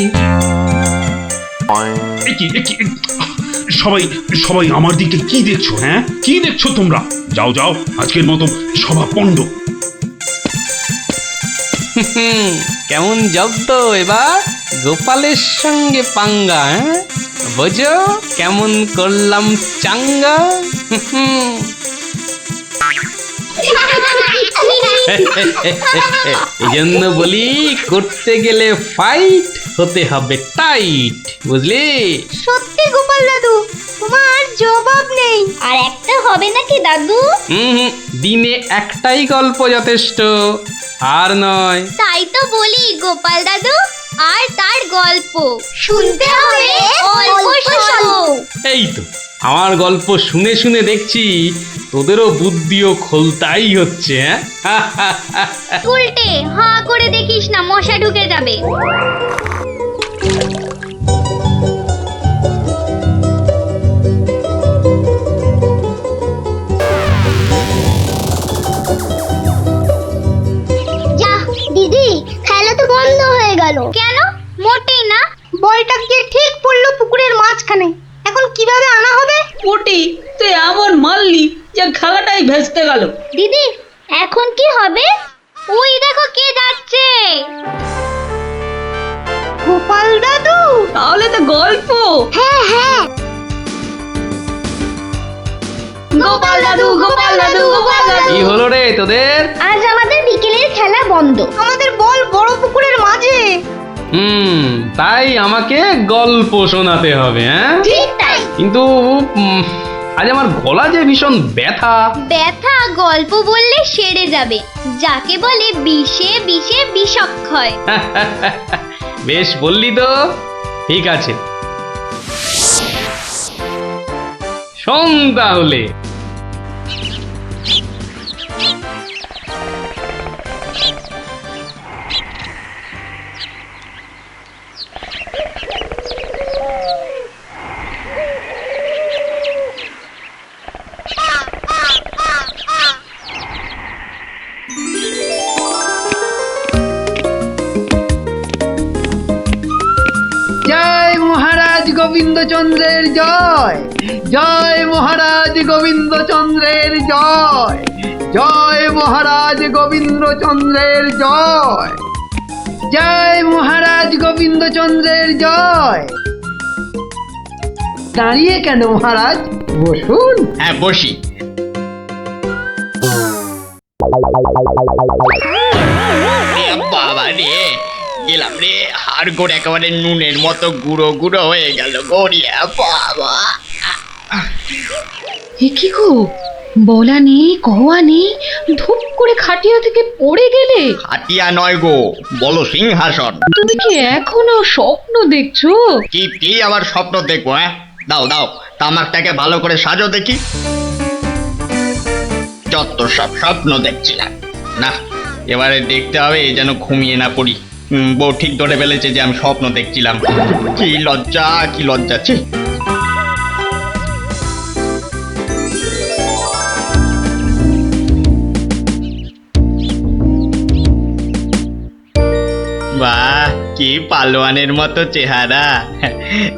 [SPEAKER 5] সবাই সবাই আমার দিকে কি দেখছো? হ্যাঁ, কি দেখছো তোমরা? যাও যাও, আজকের মতো সভা পণ্ড।
[SPEAKER 7] কেমন জব্দ এবার গোপালের সঙ্গে পাঙ্গা, হ্যাঁ? বোঝো কেমন করলাম চাঙ্গা। এই জন্য বলি, করতে গেলে ফাইট হতে হবে টাইট, বুঝলি?
[SPEAKER 9] সত্যি গোপাল দাদু, তোমার জবাব নেই। আর একটা হবে নাকি দাদু?
[SPEAKER 7] দিনে একটাই গল্প যথেষ্ট, আর নয়।
[SPEAKER 9] তাই তো বলি গোপাল দাদু, আর তার গল্প শুনতে হবে অল্প শোনো।
[SPEAKER 7] এই তো, আমার গল্প শুনে শুনে দেখছি তোদেরও বুদ্ধিও খোলতাই হচ্ছে, হ্যাঁ?
[SPEAKER 9] উল্টে হাঁ করে দেখিস না, মশা ঢুকে যাবে। যা দিদি, খেলা তো বন্ধ হয়ে গেল। কেন? মোটেই না, বলটা গিয়ে ঠিক পড়লো পুকুরের মাঝখানে। এখন কিভাবে আনা হবে?
[SPEAKER 12] ওটি তুই এমন মারলি যে খেলাটাই ভেস্তে গেল।
[SPEAKER 9] দিদি, এখন কি হবে? ওই দেখো কে যাচ্ছে। গোপাল দাদু।
[SPEAKER 12] তাহলে তো গল্প।
[SPEAKER 9] হ্যাঁ হ্যাঁ, গোপাল দাদু, গোপাল দাদু, গোপাল দাদু।
[SPEAKER 7] কি হলো রে তোদের?
[SPEAKER 9] আজ আমাদের বিকেলের খেলা বন্ধ। আমাদের বল বড় পুকুরের মাঝে।
[SPEAKER 7] তাই আমাকে গল্প শোনাতে হবে, হ্যাঁ?
[SPEAKER 9] ঠিক তাই।
[SPEAKER 7] কিন্তু আজ আমার গলা যে ভীষণ ব্যথা।
[SPEAKER 9] ব্যথা গল্প বললে সেরে যাবে, যাকে বলে বিষে বিষে বিষক্ষয়।
[SPEAKER 7] বেশ বললি তো, ঠিক আছে, শোন তাহলে।
[SPEAKER 1] গোবিন্দচন্দ্রের জয়, জয় মহারাজ গোবিন্দচন্দ্রের জয়, জয় মহারাজ গোবিন্দচন্দ্রের জয়, জয় মহারাজ গোবিন্দচন্দ্রের জয়। দাঁড়িয়ে কেন মহারাজ, বসুন।
[SPEAKER 8] হ্যাঁ বসি। বাবা রে, গেলাম রে, হাড় গোড় একেবারে নুনের মতো গুঁড়ো গুঁড়ো হয়ে গেল গড়িয়া বাবা।
[SPEAKER 4] এ কি গো, বলা নেই কওয়া নেই, ধুপ করে খাটিয়া থেকে পড়ে গেলে।
[SPEAKER 8] হাতিয়া নয় গো, বলো সিংহাসন।
[SPEAKER 4] তুমি কি এখনো স্বপ্ন দেখছো?
[SPEAKER 8] কি আবার স্বপ্ন দেখবো? হ্যাঁ দাও দাও, তামাকটাকে ভালো করে সাজো দেখি। যত সব স্বপ্ন দেখছিলাম, না এবারে দেখতে হবে যেন ঘুমিয়ে না পড়ি। বউ ঠিক ধরে ফেলেছে যে আমি স্বপ্ন দেখছিলাম। কি লজ্জা, কি লজ্জা। ছি। বাহ, কি পালোয়ানের মতো চেহারা।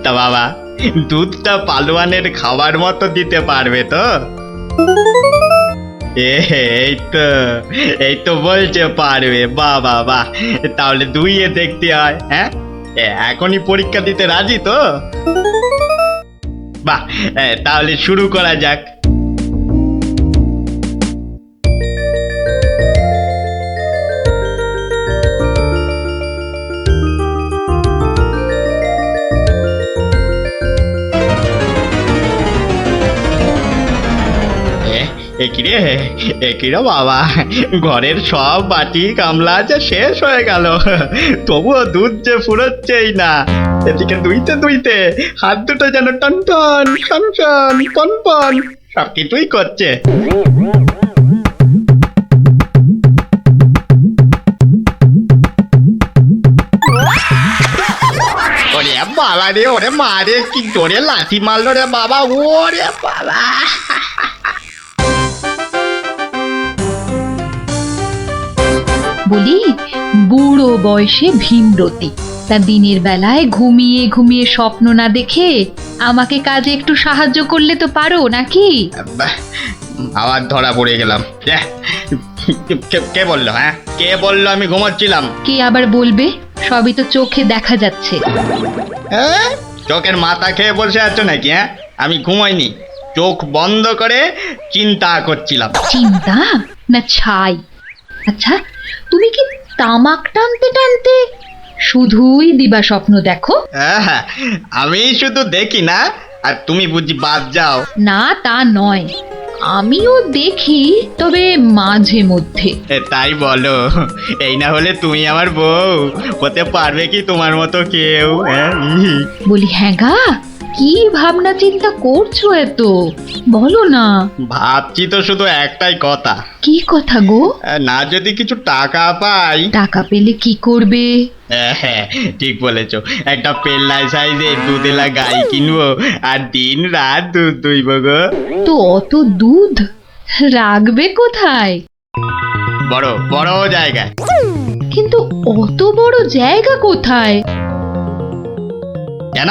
[SPEAKER 8] তা বাবা, দুধটা পালোয়ানের খাবার মতো দিতে পারবে তো? এই তো বলছে পারবে। বাহ বাহ বাহ, তাহলে দুইয়ে দেখতে হয়। হ্যাঁ, এখনই পরীক্ষা দিতে রাজি তো? বাহ, তাহলে শুরু করা যাক। একিরে বাবা, ঘরের সব বাটি গামলা যে শেষ হয়ে গেল, তবুও দুধ যে ফুরোচ্ছেই না। এদিকে দুইতে দুইতে হাত দুটো যেন টন টন টন টন পন পন সব কিছুই করছে। ওরে বাবা রে, ওরে মা রে, কি জোরে লাথি মারলো রে বাবা, ওরে বাবা।
[SPEAKER 4] বলি, বুড়ো বয়সে ভীমরতি, তা দিনের বেলায় ঘুমিয়ে ঘুমিয়ে স্বপ্ন না দেখে আমাকে কাজে একটু সাহায্য করলে তো পারো নাকি?
[SPEAKER 8] আবার ধরা পড়ে গেলাম। কে বললো? হ্যাঁ, কে বললো আমি ঘুমাচ্ছিলাম?
[SPEAKER 4] কে আবার বলবে? সবই তো চোখে দেখা যাচ্ছে।
[SPEAKER 8] চোখের মাথা খেয়ে বসে আছো নাকি? হ্যাঁ, আমি ঘুমাইনি, চোখ বন্ধ করে চিন্তা করছিলাম।
[SPEAKER 4] চিন্তা না ছাই? আচ্ছা, তুমি কি তামাক টানতে টানতে শুধুই দিবা স্বপ্ন দেখো?
[SPEAKER 8] হ্যাঁ, আমি শুধু দেখি না, আর তুমি বুঝি বাদ যাও?
[SPEAKER 4] না তা নয়, আমিও দেখি, তবে মাঝে মধ্যে।
[SPEAKER 8] তাই বলো? এই না হলে তুমি আমার বউ হতে পারবে কি তোমার মতো কেউ?
[SPEAKER 4] বলি হ্যাঁ গা, কি ভাবনা চিন্তা করছো এত, বলো না।
[SPEAKER 8] ভাবছি তো শুধু একটাই কথা।
[SPEAKER 4] কি কথা গো?
[SPEAKER 8] না যদি কিছু টাকা পাই।
[SPEAKER 4] টাকা পেলে কি করবে?
[SPEAKER 8] হ্যাঁ ঠিক বলেছো, একটা পেল্লাই সাইজের দুধেলা গাই কিনবো আর দিন রাত দুধ দুইব গো।
[SPEAKER 4] তো অত দুধ রাখবে কোথায়?
[SPEAKER 8] বড় বড় জায়গায়।
[SPEAKER 4] কিন্তু অত বড় জায়গা কোথায়?
[SPEAKER 8] কেন,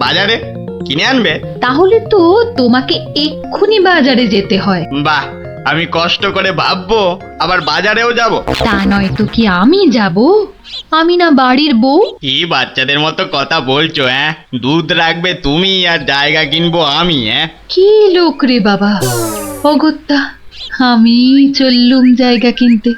[SPEAKER 8] বাজারে কিনে আনবে?
[SPEAKER 4] তাহলে তো তোমাকে এক্ষুনি বাজারে যেতে হয়।
[SPEAKER 8] বাহ, আমি কষ্ট করে ভাববো আবার বাজারেও যাব?
[SPEAKER 4] তা নয় তো কি আমি যাব? আমি না বাড়ির বউ?
[SPEAKER 8] কি বাচ্চাদের মতো কথা বলছো? হ্যাঁ, দুধ রাখবে তুমি আর জায়গা কিনবো আমি? হ্যাঁ,
[SPEAKER 4] কি লোক রে বাবা, অগত্যা আমি চললুম জায়গা কিনতে।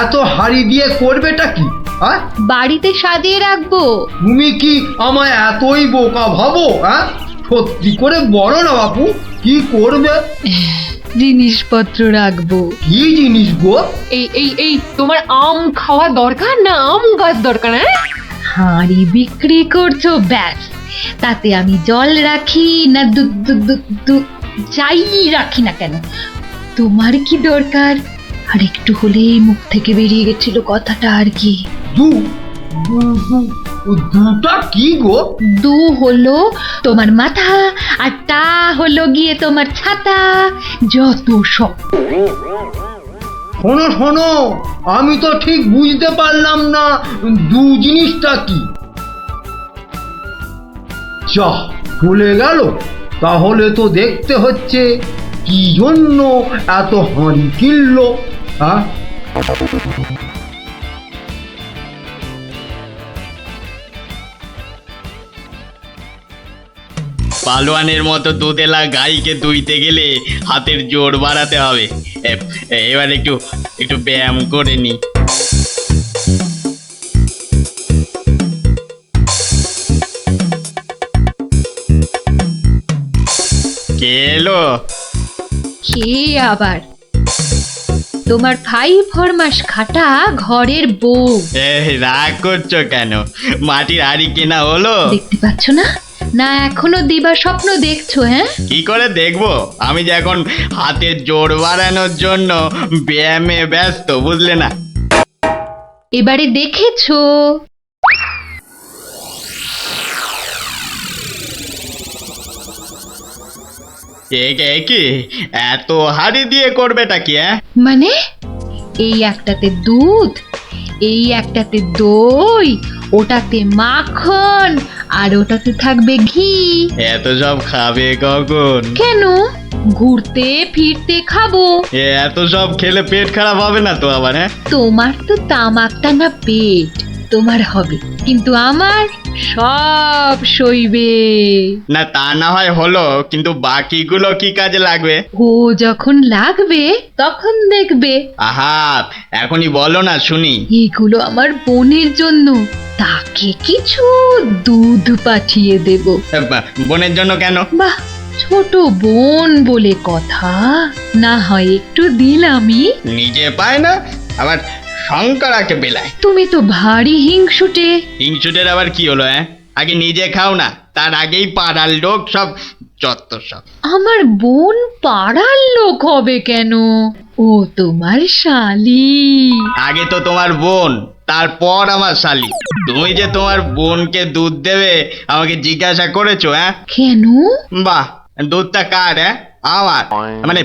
[SPEAKER 1] এত হাড়ি দিয়ে করবেটা কি? হ্যাঁ,
[SPEAKER 4] বাড়িতে সাজিয়ে রাখবো।
[SPEAKER 1] তুমি কি আমায় এতই বোকা ভাবো? হ্যাঁ, সত্যি করে বলো না বাপু, কি করবে?
[SPEAKER 4] জিনিসপত্র রাখবো।
[SPEAKER 1] কি জিনিস গো?
[SPEAKER 4] এই এই এই তোমার আম খাওয়া দরকার না আম গাছ দরকার? হাঁড়ি বিক্রি করছো, ব্যাস, তাতে আমি জল রাখি না দুধ যাই রাখি না কেন, তোমার কি দরকার
[SPEAKER 14] আর একটু হলেই মুখ থেকে বেরিয়ে গেছিল কথাটা আর কি।
[SPEAKER 1] দুটা কি গো?
[SPEAKER 14] দু হলো তোমার মাথা আর টা হলো গিয়ে তোমার ছাতা, যত সব।
[SPEAKER 1] শোনো শোনো, আমি তো ঠিক বুঝতে পারলাম না দু জিনিসটা কি। যা ভুলে গেল, তাহলে তো দেখতে হচ্ছে কি জন্য এত হাঁড়ি কিনলো। হ্যাঁ,
[SPEAKER 3] পালোয়ানের মতো দুধেলা গাইকে দুইতে গেলে হাতের জোর বাড়াতে হবে। এবার একটু একটু ব্যায়াম করে নি। কে এলো?
[SPEAKER 14] কে আবার? তোমার ভাই ফরমাস খাটা ঘরের বউ।
[SPEAKER 3] রাগ করছো কেন? মাটির হাড়ি কেনা হলো?
[SPEAKER 14] দেখতে পাচ্ছ না? না এখনো দিবা স্বপ্ন দেখছো? হ্যাঁ,
[SPEAKER 3] কি করে দেখবো? আমি যে এখন হাতের জোর বাড়ানোর জন্য ব্যায়ামে ব্যস্ত, বুঝলে না?
[SPEAKER 14] এবারে দেখেছো?
[SPEAKER 3] কি এত হাড়ি দিয়ে করবেটা কি?
[SPEAKER 14] মানে এই একটাতে দুধ, এই একটাতে দই, ওটাতে মাখন, আর ওটাতে থাকবে ঘি।
[SPEAKER 3] এত সব খাবে কখন?
[SPEAKER 14] কেন? ঘুরতে ফিরতে খাবো।
[SPEAKER 3] এত সব খেলে পেট খারাপ হবে না তো আবার?
[SPEAKER 14] তোমার তো তামাক টানা পেট, তোমার হবে, কিন্তু আমার সব সইবে।
[SPEAKER 3] না তা না হয় হলো, কিন্তু বাকিগুলো কি কাজে লাগবে?
[SPEAKER 14] ও যখন লাগবে তখন দেখবে।
[SPEAKER 3] আহা, এখনই বলো না শুনি।
[SPEAKER 14] এগুলো আমার বোনের জন্য, তাকে কিছু দুধ পাঠিয়ে দেব।
[SPEAKER 3] বোনের জন্য কেন?
[SPEAKER 14] বাহ, ছোট বোন বলে কথা, না হয় একটু দিলামই।
[SPEAKER 3] নিজে পায় না, আবার শঙ্করাকে বেলায়।
[SPEAKER 14] তুমি তো ভারী হিংসুটে।
[SPEAKER 3] হিংসুটের আবার কি হলো? আগে নিজে খাও না, তার আগেই পাড়ার লোক সব যত সব।
[SPEAKER 14] আমার বোন পাড়ার লোক হবে কেন? ও তোমার শালি।
[SPEAKER 3] আগে তো তোমার বোন, তারপর আমার শালি। তুমি যে তোমার বোনকে দুধ দেবে আমাকে জিজ্ঞাসা করেছো?
[SPEAKER 14] কেন?
[SPEAKER 3] বাহ, দুধটা কার? আমার, মানে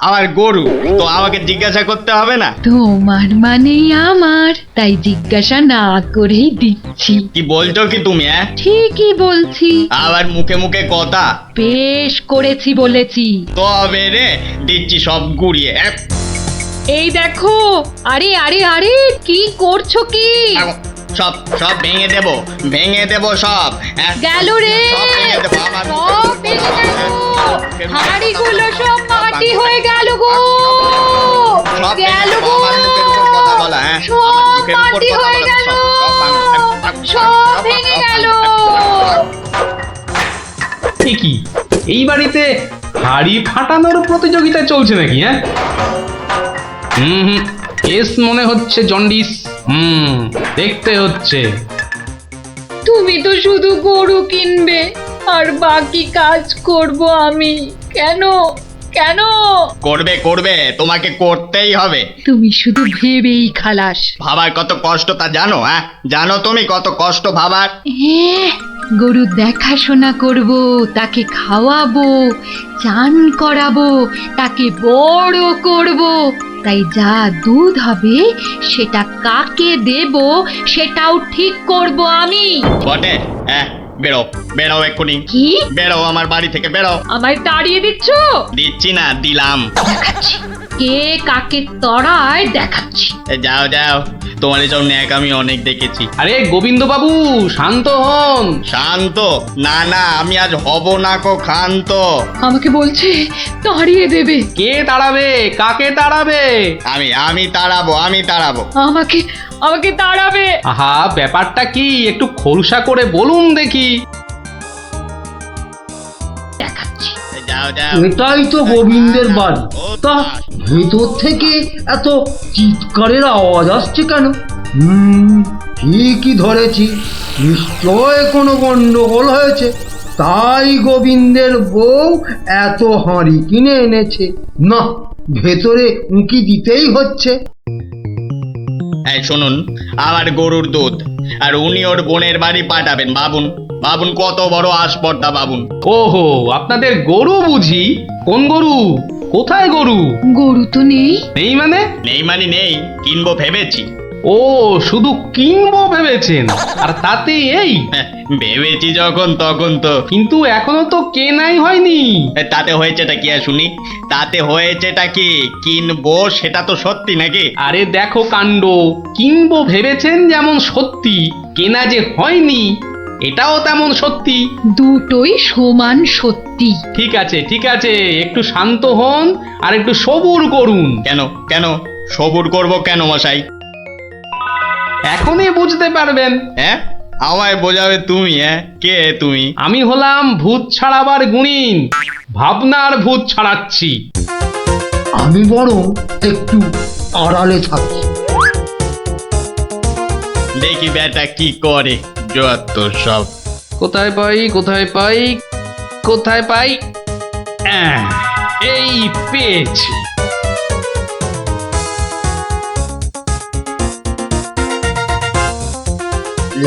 [SPEAKER 3] আমার গরু, তো আমাকে জিজ্ঞাসা করতে হবে না?
[SPEAKER 14] তোমার মানেই আমার, তাই জিজ্ঞাসা না করেই দিচ্ছি।
[SPEAKER 3] কি বলছো কি তুমি?
[SPEAKER 14] ঠিকই বলছি।
[SPEAKER 3] আবার মুখে মুখে কথা।
[SPEAKER 14] বেশ করেছি বলেছি।
[SPEAKER 3] তবে রে দিচ্ছি সব গুড়িয়ে।
[SPEAKER 14] এই দেখো, আরে আরে আরে, কি করছো কি?
[SPEAKER 3] সব সব ভেঙে দেবো, ভেঙে দেবো সব।
[SPEAKER 14] গেল রে,
[SPEAKER 3] সব ভেঙে দেবো আমার।
[SPEAKER 14] সব ভেঙে গেল, হাড়িগুলো সব মাটি হয়ে গেল গো, গেল গো, সব মাটি হয়ে গেল, সব ভেঙে গেল।
[SPEAKER 7] কি এই বাড়িতে হাড়ি ফাটানোর প্রতিযোগিতা চলছে নাকি? হুম, কেস মনে হচ্ছে জন্ডিস। দেখতে হচ্ছে।
[SPEAKER 14] তুমি তো শুধু গরু কিনবে আর বাকি কাজ করব আমি। কেন কেন?
[SPEAKER 3] করবে করবে, তোমাকে করতেই হবে।
[SPEAKER 14] তুমি শুধু ভেবেই খালাস।
[SPEAKER 3] ভাবার কত কষ্ট তা জানো? জানো তুমি কত কষ্ট ভাবার?
[SPEAKER 14] হ্যাঁ, গরু দেখাশোনা করব, তাকে খাওয়াবো, চান করাবো, তাকে বড় করব, তাই যা দুধ হবে সেটা কাকে দেব সেটাও ঠিক করব আমি।
[SPEAKER 3] বটে? বেরো বেরো এক্ষুনি।
[SPEAKER 14] কি?
[SPEAKER 3] বেরো আমার বাড়ি থেকে, বেরো।
[SPEAKER 14] আমায় তাড়িয়ে দিচ্ছ?
[SPEAKER 3] দিচ্ছি না, দিলাম।
[SPEAKER 14] দেখাচ্ছি কে কাকে তড়ায়, দেখাচ্ছি।
[SPEAKER 3] যাও যাও, তোমার এসব ন্যাক আমি অনেক দেখেছি।
[SPEAKER 7] আরে গোবিন্দ বাবু, শান্ত হন।
[SPEAKER 3] শান্ত? না না, আমি আজ হব না কো ক্ষান্ত।
[SPEAKER 14] আমাকে বলছে তাড়িয়ে দেবে।
[SPEAKER 7] কে তাড়াবে? কাকে তাড়াবে?
[SPEAKER 3] আমি তাড়াবো, আমি তাড়াবো।
[SPEAKER 14] আমাকে আমাকে তাড়াবে।
[SPEAKER 7] আহা, ব্যাপারটা কি একটু খোলসা করে বলুন দেখি।
[SPEAKER 14] দেখাচ্ছি।
[SPEAKER 3] যাও যাও।
[SPEAKER 1] এটাই তো গোবিন্দের বাড়ি, তা ভেতর থেকে এত চিৎকারের আওয়াজ আসছে কেন? ঠিকই ধরেছি, নিশ্চয় কোনো গন্ডগোল হয়েছে, তাই গোবিন্দের বউ এত হাঁড়ি কিনে এনেছে। না, ভেতরে উঁকি দিতেই হচ্ছে।
[SPEAKER 8] এই শুনুন, আমার গরুর দুধ, আর উনি ওর বোনের বাড়ি পাঠাবেন। ভাবুন ভাবুন কত বড় আসপর্দা, ভাবুন।
[SPEAKER 7] ওহো, আপনাদের গরু বুঝি? কোন গরু? কোথায় গরু?
[SPEAKER 14] গরু তো নেই।
[SPEAKER 7] নেই মানে?
[SPEAKER 8] নেই মানে নেই, কিনবো ভেবেছি।
[SPEAKER 7] ও, শুধু কিনবো ভেবেছেন? আর তাতে এই
[SPEAKER 8] ভেবেছি যখন তখন তো।
[SPEAKER 7] কিন্তু এখনো তো কেনাই হয়নি।
[SPEAKER 8] তাতে হয়েছেটা কি আর শুনি? তাতে হয়েছেটা কি? কিনবো সেটা তো সত্যি নাকি?
[SPEAKER 7] আরে দেখো কাণ্ড, কিনবো ভেবেছেন যেমন সত্যি, কেনা যে হয়নি এটাও তেমন সত্যি।
[SPEAKER 14] দুটোই সমান সত্যি।
[SPEAKER 7] ঠিক আছে ঠিক আছে, একটু শান্ত হন আর একটু সবুর করুন।
[SPEAKER 8] কেন কেন সবুর করব কেন মশাই?
[SPEAKER 7] এখনই বুঝতে পারবেন।
[SPEAKER 8] হ্যাঁ, আমায় বোঝাবে তুমি? হ্যাঁ, কে তুমি?
[SPEAKER 7] আমি হলাম ভূত ছাড়াবার গুণিন, ভাবনার ভূত ছাড়াচ্ছি।
[SPEAKER 1] আমি বরং একটু আড়ালে থাকি।
[SPEAKER 8] দেখি বেটা কি করে, যত সব।
[SPEAKER 7] কোথায় পাই কোথায় পাই কোথায় পাই? এই পেয়েছি।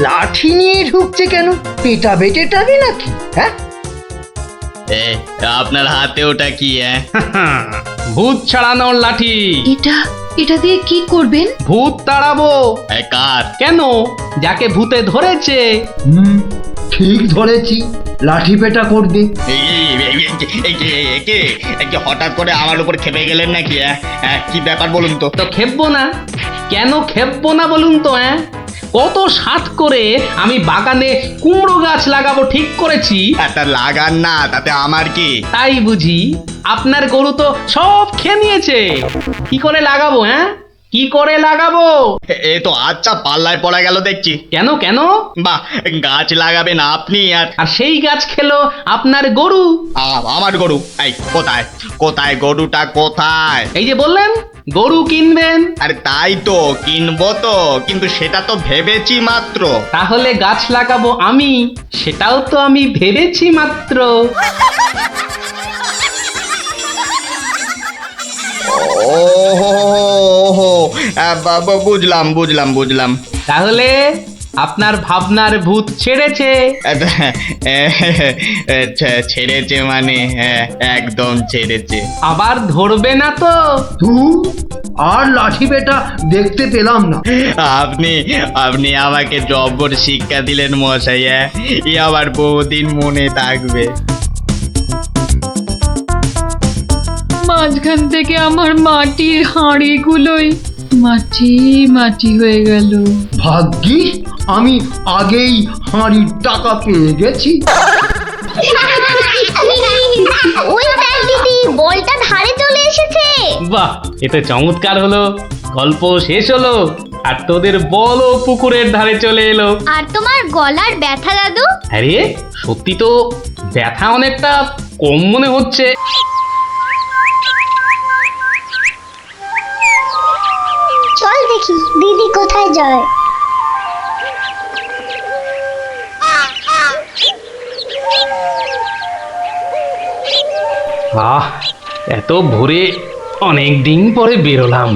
[SPEAKER 1] লাঠি নিয়ে ঢুকছে কেন? পেটা বেটেটাবে নাকি? হ্যাঁ,
[SPEAKER 8] আপনার হাতে ওটা কি?
[SPEAKER 7] ভূত ছাড়ানোর লাঠি।
[SPEAKER 14] এটা দিয়ে কি করবেন?
[SPEAKER 7] ভূত তাড়াবো।
[SPEAKER 8] কার?
[SPEAKER 7] কেন? যাকে ভূতে ধরেছে।
[SPEAKER 1] ঠিক ধরেছি, লাঠি পেটা করবে।
[SPEAKER 8] হঠাৎ করে আমার উপর খেপে গেলেন নাকি? কি ব্যাপার বলুন তো?
[SPEAKER 7] তো খেপবো না কেন? খেপবো না বলুন তো? কত সাত করে আমি বাগানে কুমড়ো গাছ লাগাবো ঠিক করেছি।
[SPEAKER 8] একটা লাগান না, তাতে আমার কি?
[SPEAKER 7] তাই বুঝি? আপনার গরু তো সব খেয়ে নিয়েছে। কি করে লাগাবো? কি করে লাগাবো?
[SPEAKER 8] এ তো আচ্ছা পাল্লায় পড়া গেল দেখছি।
[SPEAKER 7] কেন কেন?
[SPEAKER 8] বাহ, গাছ লাগাবেন আপনি
[SPEAKER 7] আর সেই গাছ খেলো আপনার গরু।
[SPEAKER 8] আমার গরু? এই কোথায় কোথায় গরুটা কোথায়?
[SPEAKER 7] এই যে বললেন গরু কিনবেন।
[SPEAKER 8] আরে তাই তো, কিনবো তো, কিন্তু সেটা তো ভেবেছি মাত্র।
[SPEAKER 7] তাহলে গাছ লাগাবো আমি, সেটাও তো আমি ভেবেছি মাত্র।
[SPEAKER 8] ওহো, বুঝলাম বুঝলাম বুঝলাম।
[SPEAKER 7] তাহলে আপনার ভাবনার ভূত ছেড়েছে?
[SPEAKER 8] ছেড়েছে মানে? একদম ছেড়েছে।
[SPEAKER 7] আবার ধরবে না তো?
[SPEAKER 1] আর লাঠি পেটা দেখতে পেলাম না।
[SPEAKER 8] আপনি আপনি আমাকে জব্বর শিক্ষা দিলেন মশাই। এ আবার বহুদিন মনে থাকবে।
[SPEAKER 14] মাঝখান থেকে আমার মাটির হাঁড়িগুলোই মাটি মাটি হয়ে গেল।
[SPEAKER 1] ভাগ্যিস আমি আগেই হাঁড়ির টাকা পেয়ে গেছি।
[SPEAKER 9] ওই দেখ দিদি, বলটা ধারে চলে এসেছে।
[SPEAKER 7] বাহ, এটা চমৎকার হলো। গল্প শেষ হলো আর তোদের বল পুকুরের ধারে চলে এলো।
[SPEAKER 9] আর তোমার গলার ব্যথা দাদু?
[SPEAKER 7] আরে সত্যি তো ব্যথা অনেকটা কম মনে হচ্ছে।
[SPEAKER 9] চল দেখি দিদি কোথায় যায়।
[SPEAKER 7] এত ভোরে অনেক দিন পরে বেরোলাম।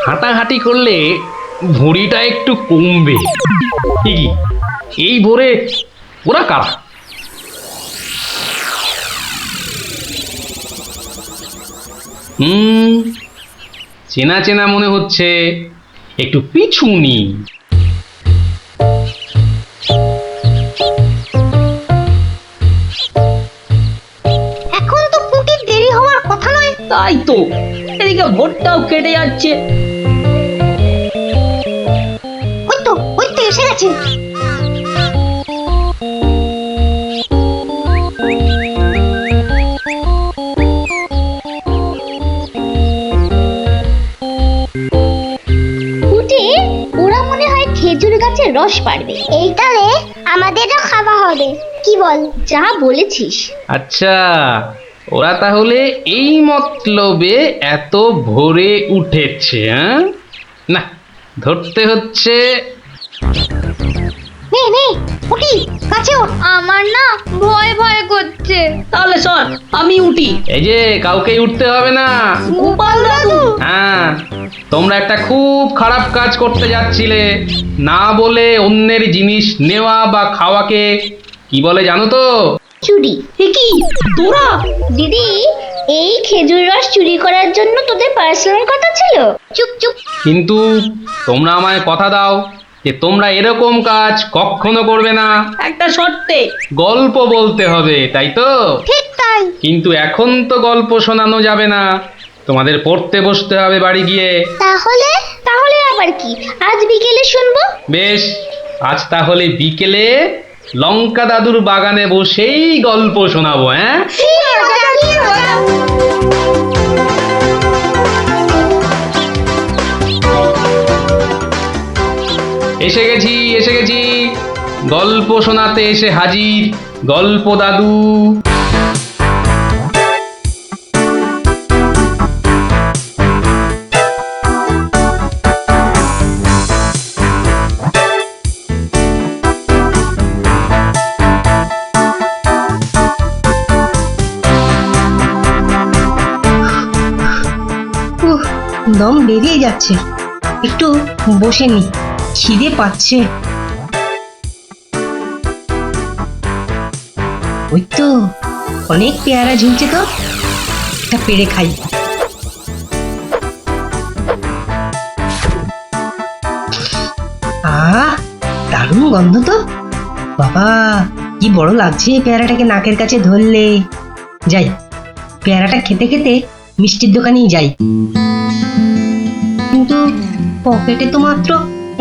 [SPEAKER 7] হাঁটাহাঁটি করলে ভুঁড়িটা একটু কমবে। ঠিকই, এই ভোরে ওরা কারা? চেনা চেনা মনে হচ্ছে, একটু পিছু নি।
[SPEAKER 9] এখন তো পুটির দেরি হওয়ার কথা নয়।
[SPEAKER 13] তাই তো, এদিকে ভোটটাও কেটে যাচ্ছে।
[SPEAKER 9] ওই তো এসে গেছে। ওরা মনে হয় খেজুর গাছের রস পাড়বে। এই তালে আমাদেরও খাওয়া হবে। কি বল? যা বলেছিস।
[SPEAKER 7] আচ্ছা, ওরা তাহলে এই মতলবে এত ভোরে উঠেছে। না, ধরতে হচ্ছে।
[SPEAKER 9] নে নে পুটি, কাছে ওঠ। আমার না ভয় ভয় করছে।
[SPEAKER 13] তাহলে শোন, আমি উঠি।
[SPEAKER 7] এই যে কাউকেই উঠতে হবে না।
[SPEAKER 9] গোপাল দাদু,
[SPEAKER 7] হ্যাঁ, তোমরা একটা খুব খারাপ কাজ করতে যাচ্ছিলে। না বলে অন্যের জিনিস নেওয়া বা খাওয়াকে কি বলে জানো তো?
[SPEAKER 9] চুরি।
[SPEAKER 13] কি তোরা?
[SPEAKER 9] দিদি, এই খেজুর রস চুরি করার জন্য তোদের পার্সোনাল কথা ছিল? চুপ চুপ।
[SPEAKER 7] কিন্তু তোমরা আমায় কথা দাও যে তোমরা এরকম কাজ কখনো করবে না।
[SPEAKER 13] একটা শর্তে।
[SPEAKER 7] গল্প বলতে হবে, তাই তো?
[SPEAKER 9] ঠিক তাই।
[SPEAKER 7] কিন্তু এখন তো গল্প শোনানো যাবে না, তোমাদের পড়তে বসতে হবে বাড়ি গিয়ে।
[SPEAKER 9] তাহলে তাহলে আবার কি? আজ বিকেলে শুনবো।
[SPEAKER 7] বেশ, আজ তাহলে বিকেলে লঙ্কা দাদুর বাগানে বসেই গল্প শোনাবো। হ্যাঁ, এসে গেছি এসে গেছি, গল্প শোনাতে এসে হাজির গল্প দাদু।
[SPEAKER 12] দম বেরিয়ে যাচ্ছে, একটু বসে নি, খিদে পাচ্ছে। ওই তো অনেক পেয়ারা ঝুলছে, তো একটা পেড়ে খাই। দারুণ গন্ধ তো। বাবা, কি বড় লাগছে পেয়ারাটাকে নাকের কাছে ধরলে। যাই, পেয়ারাটা খেতে খেতে মিষ্টির দোকানেই যাই। কিন্তু পকেটে তো মাত্র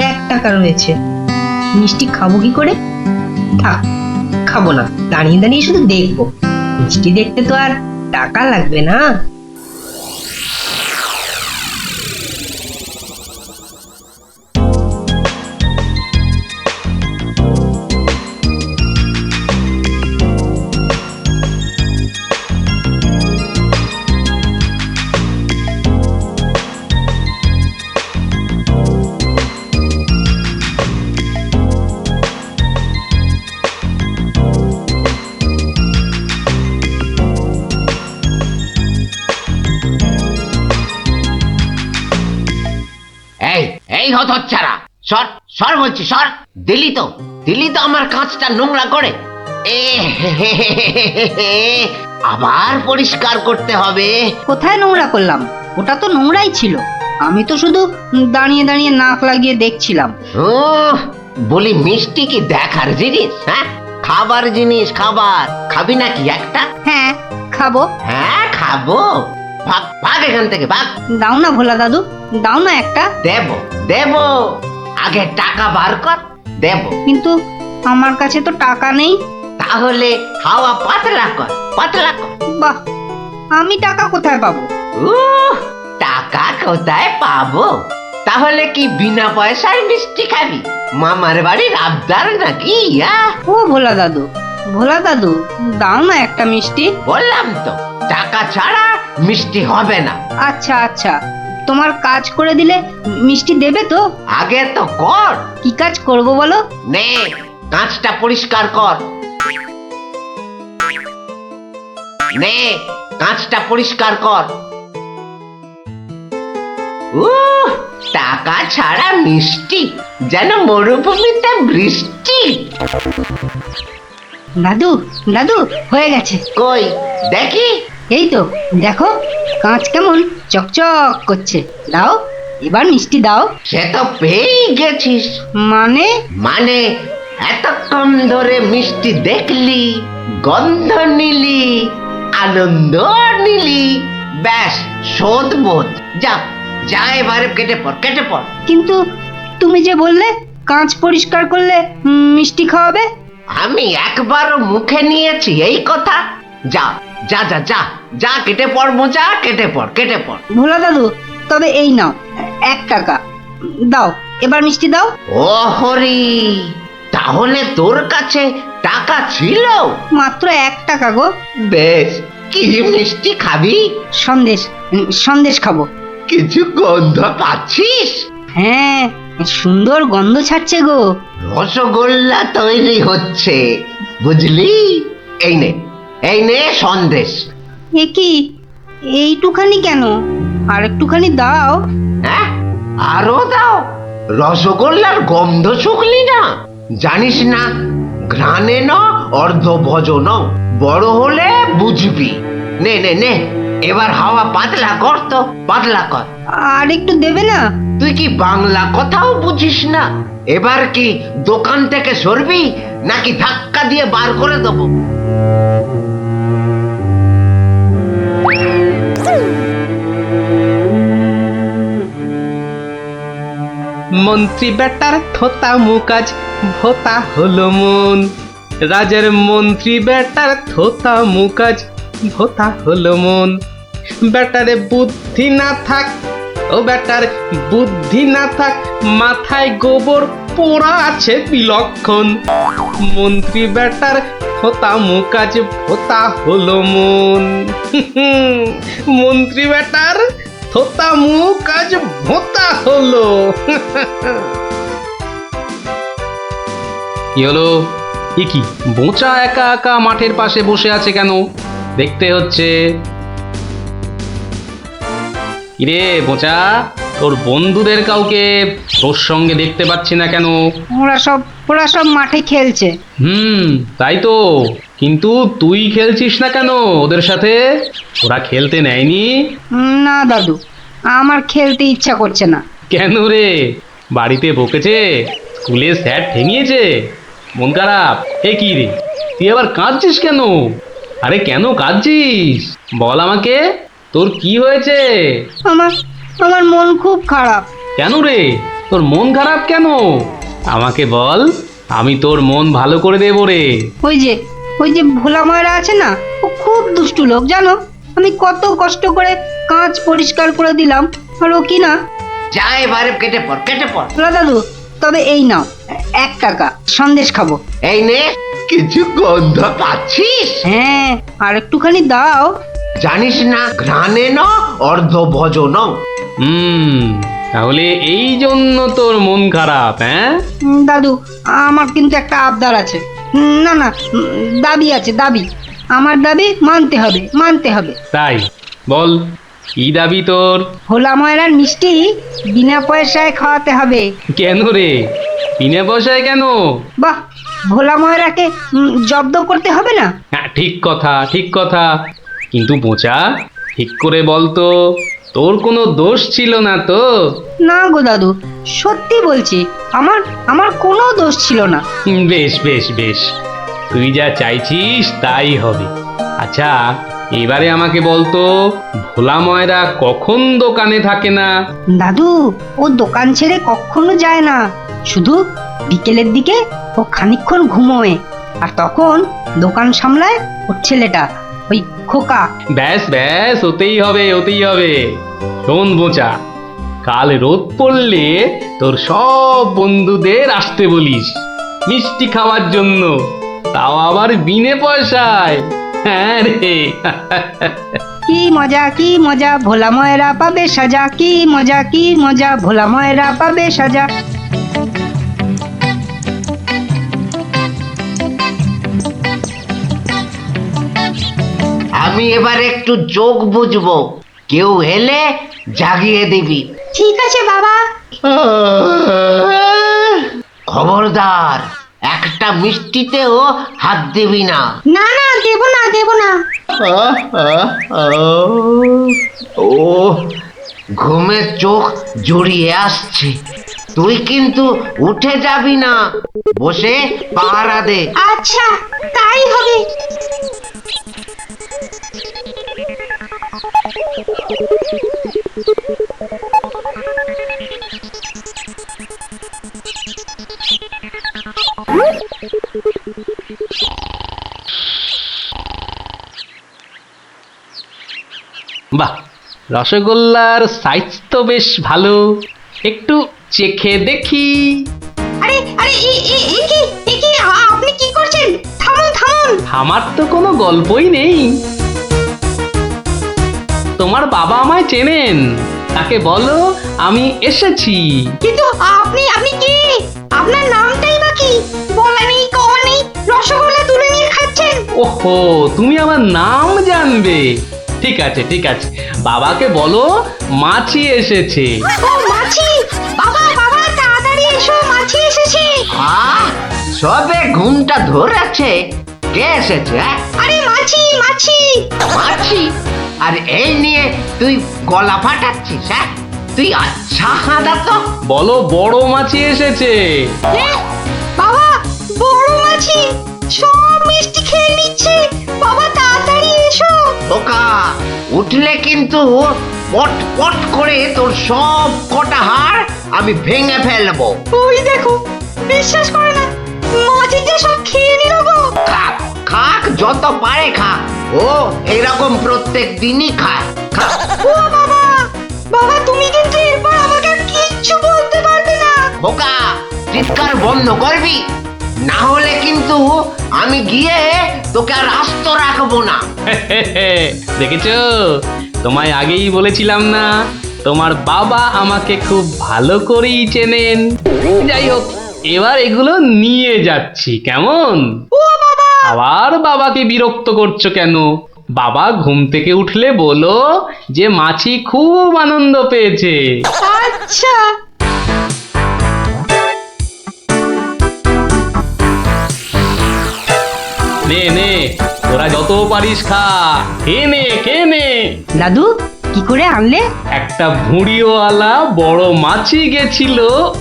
[SPEAKER 12] 1 টাকা রয়েছে, মিষ্টি খাবো কি করে? থাক, খাবো না, দাঁড়িয়ে দাঁড়িয়ে শুধু দেখবো। মিষ্টি দেখতে তো আর টাকা লাগবে না।
[SPEAKER 15] এই হতচ্ছাড়া, সর সর বলছি, সর। দিলি তো আমার কাঁচটা নোংরা করে। আবার পরিষ্কার করতে হবে।
[SPEAKER 12] কোথায় নোংরা করলাম? ওটা তো নোংরাই ছিল। আমি তো শুধু দাঁড়িয়ে দাঁড়িয়ে নাক লাগিয়ে দেখছিলাম।
[SPEAKER 15] বলি, মিষ্টি কি দেখার জিনিস? হ্যাঁ, খাবার জিনিস। খাবার খাবি নাকি একটা?
[SPEAKER 12] হ্যাঁ, খাবো।
[SPEAKER 15] হ্যাঁ, খাবো। ভাগ ভাগ এখান থেকে, ভাগ।
[SPEAKER 12] দাও না ভোলা দাদু, দাও না একটা।
[SPEAKER 15] দেব, আগে টাকা বার কর, দেব।
[SPEAKER 12] কিন্তু আমার কাছে তো টাকা নেই।
[SPEAKER 15] তাহলে হাওয়া পাতলা কর, পাতলা কর।
[SPEAKER 12] বাহ, আমি টাকা কোথায় পাবো?
[SPEAKER 15] টাকা কোথায় পাবো? তাহলে কি বিনা পয়সার মিষ্টি খাবি? মামার বাড়ির আবদার নাকি?
[SPEAKER 12] ও ভোলা দাদু, দাও না একটা মিষ্টি।
[SPEAKER 15] বললাম তো, টাকা ছাড়া মিষ্টি হবে না।
[SPEAKER 12] আচ্ছা আচ্ছা, তোমার কাজ করে দিলে মিষ্টি দেবে তো?
[SPEAKER 15] আগে তো কর।
[SPEAKER 12] কি কাজ করব বলো?
[SPEAKER 15] নে, কাঁচটা পরিষ্কার কর। নে, কাঁচটা পরিষ্কার কর। টাকা ছাড়া মিষ্টি যেন মরুভূমিতে বৃষ্টি।
[SPEAKER 12] দাদু হয়ে গেছে।
[SPEAKER 15] কই দেখি।
[SPEAKER 12] এই তো দেখো, কাঁচ কেমন চকচক করছে। দাও, এবার মিষ্টি দাও।
[SPEAKER 15] সে তো পেয়ে গেছিস।
[SPEAKER 12] মানে
[SPEAKER 15] এতক্ষণ ধরে মিষ্টি দেখলি, গন্ধ নিলি, আনন্দ নিলি, ব্যাস শোধ বোধ। যা এবারে কেটে পড়।
[SPEAKER 12] কিন্তু তুমি যে বললে কাঁচ পরিষ্কার করলে মিষ্টি খাওয়াবে।
[SPEAKER 15] আমি একবারও মুখে নিয়েছি এই কথা? যা, কেটে পড় মোচা, কেটে পড়।
[SPEAKER 12] ভোলা দাদু, তবে এই নাও 1 টাকা দাও, এবার মিষ্টি দাও।
[SPEAKER 15] ও হরি, তাহলে তোর কাছে টাকা ছিল?
[SPEAKER 12] মাত্র 1 টাকা গো।
[SPEAKER 15] বেশ, কি মিষ্টি খাবি?
[SPEAKER 12] সন্দেশ খাবো।
[SPEAKER 15] কিছু গন্ধ পাচ্ছিস?
[SPEAKER 12] হ্যাঁ, সুন্দর গন্ধ ছাড়ছে গো।
[SPEAKER 15] রসগোল্লা তৈরি হচ্ছে, বুঝলি? এই নে সন্দেশ।
[SPEAKER 12] এ কি, এইটুখানি কেন? আর একটুখানি দাও।
[SPEAKER 15] হ্যাঁ, আরো দাও। রসগোল্লার গন্ধ শুকলি না? জানিস না, ঘ্রাণে ন অর্ধ ভজন, বড় হলে বুঝবি। নে নে নে, এবার হাওয়া পাতলা কর তো, পাতলা কর।
[SPEAKER 12] আর একটু দেবে না?
[SPEAKER 15] তুই কি বাংলা কথাও বুঝিস না? এবার কি দোকান থেকে সরবি নাকি ধাক্কা দিয়ে বার করে দেবো?
[SPEAKER 7] মন্ত্রী বেটার থোতা মুকাজ ভোতা হলো মন, রাজার মন্ত্রী বেটার থোতা মুকাজ ভোতা হলো মন। বেটারে বুদ্ধি না থাক, ও বেটার বুদ্ধি না থাক, মাথায় গোবর পোড়া আছে বিলক্ষণ। মন্ত্রী বেটার থোতা মুকাজ ভোতা হলো মন। মন্ত্রী বেটার থোতা মুখ আজ ভোতা হলো। কি হলো? এ কি, বোঁচা একা একা মাঠের পাশে বসে আছে কেন? দেখতে হচ্ছে। কিরে বোঁচা, তোর বন্ধুদের কাউকে তোর সঙ্গে দেখতে পাচ্ছি না কেন?
[SPEAKER 12] ওরা সব মাঠে খেলছে।
[SPEAKER 7] তাই তো, কিন্তু তুই খেলছিস না কেন ওদের সাথে? ওরা খেলতে নেয়নি?
[SPEAKER 12] না দাদু, আমার খেলতে ইচ্ছা করছে না।
[SPEAKER 7] কেন রে, বাড়িতে বকেছে? স্কুলে স্যার ঠেঙিয়েছে? মন খারাপ? এ কি রে, তুই আবার কাঁদছিস কেন? আরে কেন কাঁদছিস বল আমাকে, তোর কি হয়েছে?
[SPEAKER 12] আমার মন খুব খারাপ।
[SPEAKER 7] কেন রে, তোর মন খারাপ কেন? আমাকে বল, আমি তোর মন ভালো করে দেবো রে।
[SPEAKER 12] ওই যে ভোলা ময়রা আছে না, ও খুব দুষ্টু লোক জানো। আমি কত কষ্ট করে কাঁচ পরিষ্কার করে দিলাম, আর ও কি না।
[SPEAKER 15] যা এবারে কেটে পড়।
[SPEAKER 12] দাদু, তবে এই নাও 1 টাকা, সন্দেশ খাবো।
[SPEAKER 15] এই নে, কিছু গন্ধ পাচ্ছিস?
[SPEAKER 12] হ্যাঁ, আর একটুখানি দাও।
[SPEAKER 15] জানিস না, ঘ্রাণে ন অর্ধ ভজন।
[SPEAKER 7] তাহলে এই জন্য তোর মন খারাপ? হ্যাঁ
[SPEAKER 12] দাদু, আমার কিন্তু একটা আবদার আছে। না, দাবি আছে, দাবি। আমার দাবি মানতে হবে।
[SPEAKER 7] তাই বল, কি দাবি তোর?
[SPEAKER 12] ভোলা ময়রার মিষ্টি বিনা পয়সায় খাওয়াতে হবে।
[SPEAKER 7] কেন রে, বিনা পয়সায় কেন?
[SPEAKER 12] বাহ, ভোলা ময়রাকে জব্দ করতে হবে না?
[SPEAKER 7] হ্যাঁ, ঠিক কথা। কিন্তু বোঁচা, ঠিক করে বল তো, তোর কোনো দোষ ছিল না তো?
[SPEAKER 12] না গো দাদু, সত্যি বলছি, আমার কোনো দোষ ছিল না।
[SPEAKER 7] বেশ, তুই যা চাইছিস তাই হবে। আচ্ছা, এবারে আমাকে বলতো, ভোলা ময়রা কখন দোকানে থাকে না?
[SPEAKER 12] দাদু, ও দোকান ছেড়ে কখনো যায় না। শুধু বিকেলের দিকে ও খানিকক্ষণ ঘুমোয়, আর তখন দোকান সামলায় ওর ছেলেটা, ওই খোকা।
[SPEAKER 7] ব্যাস, ওতেই হবে। শোন বোঁচা, কাল রোদ পড়লে তোর সব বন্ধুদের আসতে বলিস মিষ্টি খাওয়ার জন্য, তাও আবার বিনে পয়সায়। হ্যাঁ রে।
[SPEAKER 12] কি মজা ভোলা ময়রা পাবে সাজা, কি মজা ভোলা ময়রা পাবে সাজা।
[SPEAKER 15] আমি এবার একটু যোগ বুঝবো, কেউ এলে জাগিয়ে দিবি।
[SPEAKER 9] ঠিক আছে বাবা।
[SPEAKER 15] খবরদার, একটা মিষ্টিতেও হাত দিবি না।
[SPEAKER 9] না, দেব না।
[SPEAKER 15] ও, ঘুমের চোখ জড়িয়ে আসছে। তুই কিন্তু উঠে যাবি না, বসে পাহারা দে।
[SPEAKER 9] আচ্ছা, তাই হবে।
[SPEAKER 7] বাহ, রসগোল্লার সাইজ তো বেশ ভালো, একটু চেখে দেখি।
[SPEAKER 9] আরে আপনি কি করছেন? থামুন।
[SPEAKER 7] আমার তো কোনো গল্পই নেই। তোমার বাবা আমায় চেনেন, তাকে বলো আমি এসেছি।
[SPEAKER 9] কিন্তু আপনি আপনি কি? আপনার নামটাই বা কি? বলা নেই কওয়া নেই, রসগোল্লা তুলে নিয়ে খাচ্ছেন।
[SPEAKER 7] ওহো, তুমি আমার নাম জানবে? ঠিক আছে ঠিক আছে, বাবাকে বলো মাছি এসেছে।
[SPEAKER 9] ও মাছি! বাবা বাবা তাড়াতাড়ি এসো, মাছি এসেছে।
[SPEAKER 15] সবে ঘুমটা ধরেছে, কে এসেছে?
[SPEAKER 9] আরে মাছি মাছি
[SPEAKER 15] মাছি? আর এই নিয়ে তুই গলা ফাটাচ্ছিস? হ্যাঁ, তুই আচ্ছা হাঁদা তো।
[SPEAKER 7] বলো বড় মাছি এসেছে।
[SPEAKER 9] বাবা, বড় মাছি সব মিষ্টি খেয়ে নিচ্ছে। বাবা তাড়াতাড়ি এসো।
[SPEAKER 15] ওকা উঠলে কিন্তু পট পট করে তোর সব কটা হাড় আমি ভেঙে ফেলবো।
[SPEAKER 9] ওই দেখো, বিশ্বাস করে না, মাছি যে সব খেয়ে নিল গো।
[SPEAKER 15] খাক খাক, যত পারে খাক। ও এরকম প্রত্যেক দিনই খায়। খাক।
[SPEAKER 9] ও বাবা, বাবা তুমি কিন্তু এরপর আমাকে কিচ্ছু বলতে পারবে না।
[SPEAKER 15] বোকা, চিৎকার বন্ধ করবি, না হলে কিন্তু আমি গিয়ে তোকে আর আস্ত রাখবো না।
[SPEAKER 7] দেখেছো, তোমায় আগেই বলেছিলাম না তোমার বাবা আমাকে খুব ভালো করেই চেনেন। যাই হোক, এবার এগুলো নিয়ে যাচ্ছি, কেমন? আবার বাবাকে বিরক্ত করছো কেন? বাবা ঘুম থেকে উঠলে বলো যে মাছি খুব আনন্দ পেয়েছে।
[SPEAKER 9] আচ্ছা।
[SPEAKER 7] নে নে, তোরা যত পারিস খা, খেয়ে নে খেয়ে নে।
[SPEAKER 12] দাদু কি করে আনলে?
[SPEAKER 7] একটা ভুঁড়িওয়ালা বড় মাছি গেছিল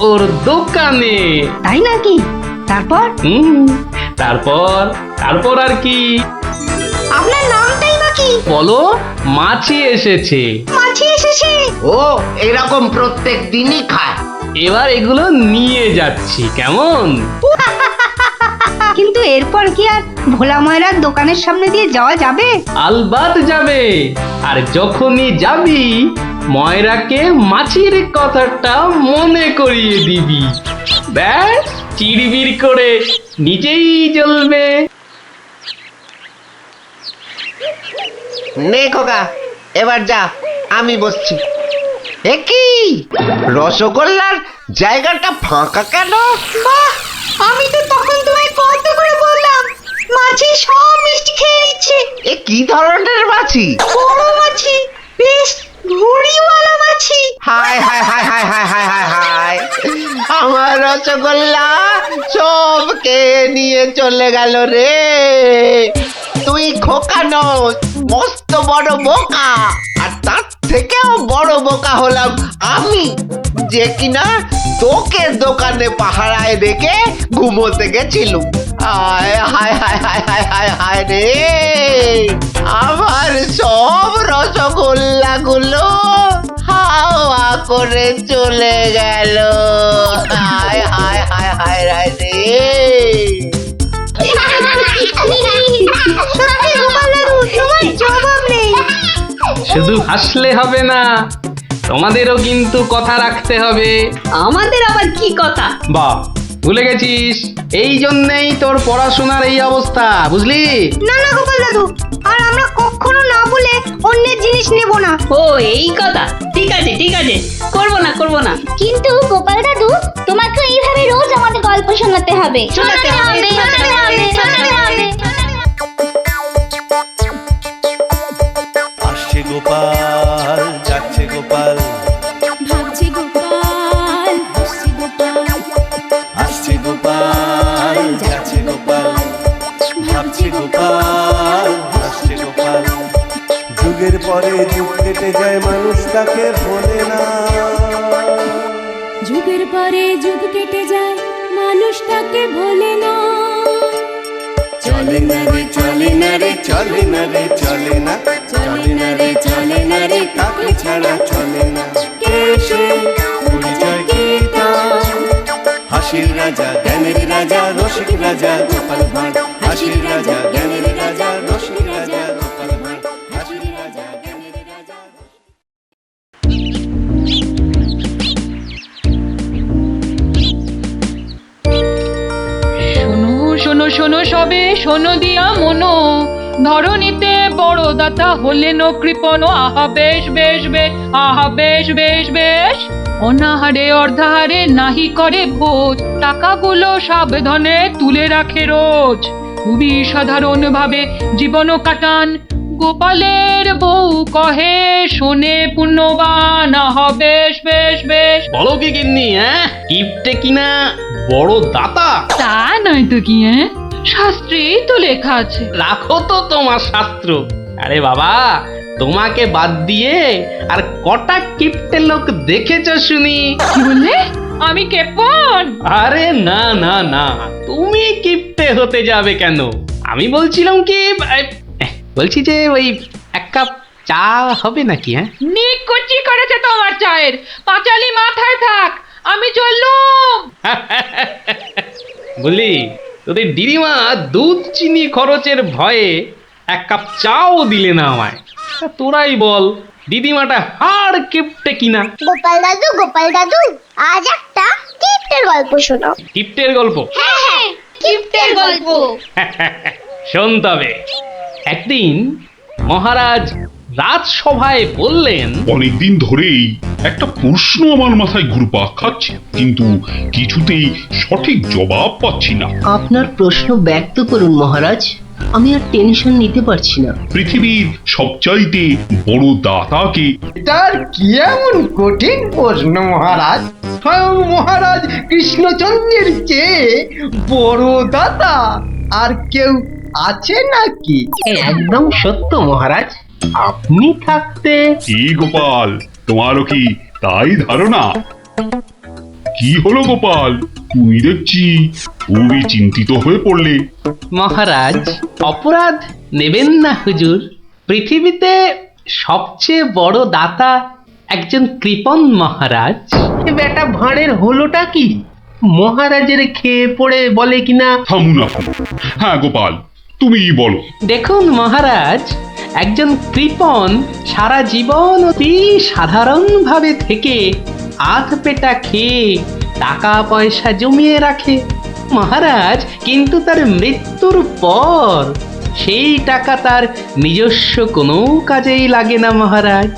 [SPEAKER 7] ওর দোকানে।
[SPEAKER 12] তাই নাকি? তারপর?
[SPEAKER 7] তারপর তারপর আর কি?
[SPEAKER 9] আপনার নামটাই বা কি?
[SPEAKER 7] বলো মাছি এসেছে।
[SPEAKER 9] মাছি এসেছে।
[SPEAKER 15] ও এরকম প্রত্যেক দিনই খায়।
[SPEAKER 7] এবার এগুলো নিয়ে যাচ্ছি, কেমন?
[SPEAKER 12] কিন্তু এরপর কি আর ভোলা ময়রার দোকানের সামনে দিয়ে যাওয়া যাবে?
[SPEAKER 7] আলবাত যাবে। আর যখনই যাবি ময়রাকে মাছির কথাটা মনে করিয়ে দিবি। ব্যাস, চিড়বিড় করে নিজেই জ্বলবে।
[SPEAKER 15] নে খোকা, এবার যা, আমি বসছি। এ কি, রসগোল্লার জায়গাটা ফাঁকা কেন?
[SPEAKER 9] বাহ, আমি তো তখন তোমায় কত করে বললাম মাছি সব মিষ্টি খেয়ে নিচ্ছে।
[SPEAKER 15] এ কি ধরনের মাছি?
[SPEAKER 9] বড় মাছি, বেশ ভুঁড়িওয়ালা মাছি।
[SPEAKER 15] হায় হায় হায় হায় হায় হায় হায় হায়, আমার রসগোল্লা সব কে নিয়ে চলে গেল রে। তুই খোকা নস, মস্ত বড় বোকা। আর তার থেকেও বড় বোকা হলাম আমি, যে কিনা তোকে দোকানে পাহারায় রেখে ঘুমোতে গেছিলুম। হায় হায় হায় হায় হায় হায় হায় রে, আমার সব রসগোল্লা গুলো হাওয়া করে চলে গেল। হায় হায় হায় হায় হায় রে।
[SPEAKER 9] সত্যি গোপাল দাদু, তোমার জবাব নেই।
[SPEAKER 7] শুধু হাসলে হবে না, তোমাদেরও কিন্তু কথা রাখতে হবে।
[SPEAKER 14] আমাদের আবার কি কথা?
[SPEAKER 7] বাহ, ভুলে গেছিস? এই জন্যেই তোর পড়াশোনার এই অবস্থা, বুঝলি?
[SPEAKER 9] না না গোপাল দাদু, আর আমরা কখনো না বলে অন্যের জিনিস নেব না।
[SPEAKER 14] ও এই কথা, ঠিক আছে ঠিক আছে, করবো না করবো না।
[SPEAKER 9] কিন্তু গোপাল দাদু, তোমাকে এইভাবে রোজ আমাদের গল্প শোনাতে হবে।
[SPEAKER 14] শোনাতে হবে, শোনাতে হবে, শোনাতে হবে।
[SPEAKER 16] আসছে গোপাল, যাচ্ছে গোপাল,
[SPEAKER 17] ভাবছে গোপাল, হাসছে গোপাল,
[SPEAKER 16] আসছে গোপাল, যাচ্ছে গোপাল, ভাবছে গোপাল, হাসছে গোপাল। যুগের পরে যুগ কেটে যায়, মানুষ তাকে ভোলে না।
[SPEAKER 17] যুগের পরে যুগ কেটে যায়, মানুষ তাকে ভোলে না।
[SPEAKER 16] চলে না রে চলে না রে চলে না রে চলে না, চলে না রে চলে না রে কাকে ছাড়া চলে না। কে সে পরিচয় কি তার? হাসির রাজা, জ্ঞানের রাজা, রসিক রাজা গোপাল ভাঁড়। হাসির রাজা, জ্ঞানের রাজা, রসিক রাজা গোপাল ভাঁড়। হাসির রাজা, জ্ঞানের রাজা।
[SPEAKER 4] শোনো শোনো শোনো সবে, শোনো দিয়া মনো, ধরণীতে বড় দাতা হলেন কৃপণ, আহা বেশ বেশ বেশ, আহা বেশ বেশ বেশ। অনাহারে অর্ধাহারে নাহি করে ভোজ, টাকাগুলো সাবধানে তুলে রাখে রোজ। খুবই সাধারণ ভাবে জীবন কাটান, গোপালের বউ কহে শোনে পুণ্যবান, আহা বেশ বেশ বেশ।
[SPEAKER 7] বলো কি গিন্নি, কিপটে কিনা বড় দাতা?
[SPEAKER 4] তা নয় তো কি, শাস্ত্রেই তো লেখা আছে।
[SPEAKER 7] রাখো তো তোমার শাস্ত্র। আরে বাবা, তোমাকে বাদ দিয়ে আর কটা কিপটে লোক দেখেছো শুনি?
[SPEAKER 4] কি বললে? আমি কেপন?
[SPEAKER 7] আরে না না না, তুমি কিপটে হতে যাবে কেন? আমি বলছিলাম কি, বলছি যে ওই এক কাপ চা হবে নাকি?
[SPEAKER 4] নিকুচি করেছে তোমার চায়ের, পাঁচালি মাথায় থাক, আমি চললুম।
[SPEAKER 7] বলি, তোদের দিদিমা দুধ চিনি খরচের ভয়ে এক কাপ চাও দিলে না আমায়। তোরাই বল, দিদিমাটা হাড় কিপটে কিনা?
[SPEAKER 9] গোপাল দাদু, আজ একটা কিপ্টের গল্প শোনাও।
[SPEAKER 7] কিপটের গল্প?
[SPEAKER 9] হ্যাঁ, কিপ্টের গল্প।
[SPEAKER 7] শোন তবে। একদিন মহারাজ রাজসভায় বললেন,
[SPEAKER 5] অনেকদিন ধরেই একটা প্রশ্ন আমার মাথায় ঘুরপাক খাচ্ছে, কিন্তু কিছুতেই সঠিক জবাব পাচ্ছি না।
[SPEAKER 13] আপনার প্রশ্ন ব্যক্ত করুন মহারাজ, আমি আর টেনশন নিতে পারছি না।
[SPEAKER 5] পৃথিবীর সবচাইতে বড় দাতাকে?
[SPEAKER 1] এটার কি এমন কঠিন প্রশ্ন মহারাজ? স্বয়ং মহারাজ কৃষ্ণচন্দ্রের চেয়ে বড় দাতা আর কেউ আছে নাকি?
[SPEAKER 6] একদম সত্য মহারাজ, আপনি থাকতে।
[SPEAKER 5] কি গোপাল, তোমারও কি তাই ধারণা? কি হলো গোপাল, তুমি দেখছি খুবই চিন্তিত হয়ে পড়লে।
[SPEAKER 7] মহারাজ, অপরাধ নেবেন না হুজুর। পৃথিবীতে সবচেয়ে বড় দাতা একজন কৃপণ মহারাজ।
[SPEAKER 6] বেটা ভাঁড়ের হলোটা কি? মহারাজের খেয়ে পড়ে বলে কিনা।
[SPEAKER 5] থামুন আপনি। হ্যাঁ গোপাল, তুমিই বলো।
[SPEAKER 7] দেখুন মহারাজ, একজন কৃপণ সারা জীবন অতি সাধারণভাবে থেকে আধ পেটা খেয়ে টাকা পয়সা জমিয়ে রাখে মহারাজ, কিন্তু তার মৃত্যুর পর সেই টাকা তার নিজস্ব কোনো কাজেই লাগে না মহারাজ।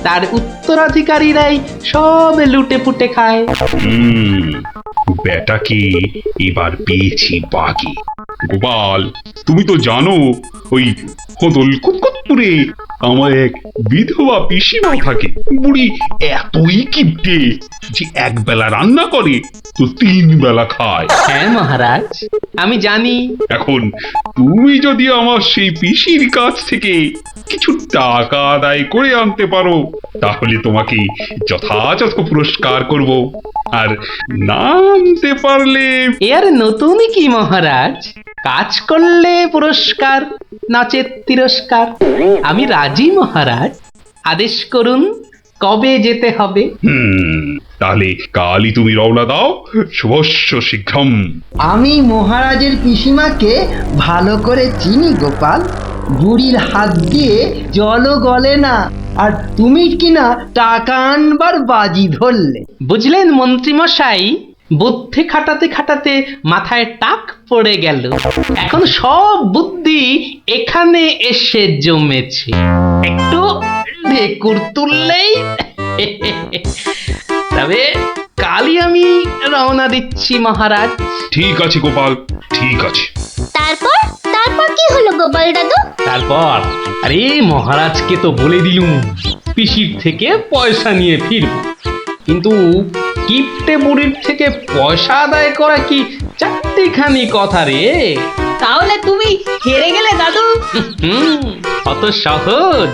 [SPEAKER 7] তার উত্তরাধিকারীরাই সব লুটে পুটে খায়।
[SPEAKER 5] বেটাকে এবার পেয়েছি বাগে। গোপাল, তুমি তো জানো ওই হদল কুতকুতপুরে আমার এক বিধবা পিসিমা থাকে। বুড়ি এতই কিপটে যে এক বেলা রান্না করে তো 3 বেলা খায়।
[SPEAKER 7] হ্যাঁ মহারাজ, আমি জানি।
[SPEAKER 5] এখন তুমি যদি আমার সেই পিসির কাছ থেকে কিছু টাকা আদায় করে আনতে পারো, তাহলে তোমাকে যথাযথ পুরস্কার করব। আর না আনতে পারলে
[SPEAKER 7] এর নতুন কি মহারাজ? কাজ করলে পুরস্কার, নাচের তিরস্কার। আমি রাজি মহারাজ, আদেশ করুন কবে যেতে হবে।
[SPEAKER 5] তাহলে কালই তুমি রওনা দাও, শুভস্য শীঘ্রম।
[SPEAKER 1] আমি মহারাজের পিসিমাকে ভালো করে চিনি গোপাল, বুড়ির হাত দিয়ে জলও গলে না, আর তুমি কিনা টাকা আনবার বাজি ধরলে।
[SPEAKER 7] বুঝলেন মন্ত্রী মশাই, বুদ্ধি খাটাতে খাটাতে মাথায় টাক পড়ে গেল। এখন সব বুদ্ধি এখানে এসে জমেছে, একটু ঢেকুর তুললেই। তবে কালই আমি রওনা দিচ্ছি মহারাজ।
[SPEAKER 5] ঠিক আছে গোপাল, ঠিক আছে।
[SPEAKER 9] তারপর কি হলো গোপাল দাদু?
[SPEAKER 7] তারপর আরে মহারাজকে তো বলে দিলুম পিসির থেকে পয়সা নিয়ে ফিরব, কিন্তু কিপটে বুড়ির থেকে পয়সা আদায় করা কি চারটিখানি কথা রে?
[SPEAKER 14] তাহলে তুমি হেরে গেলে দাদু?
[SPEAKER 7] অত সহজ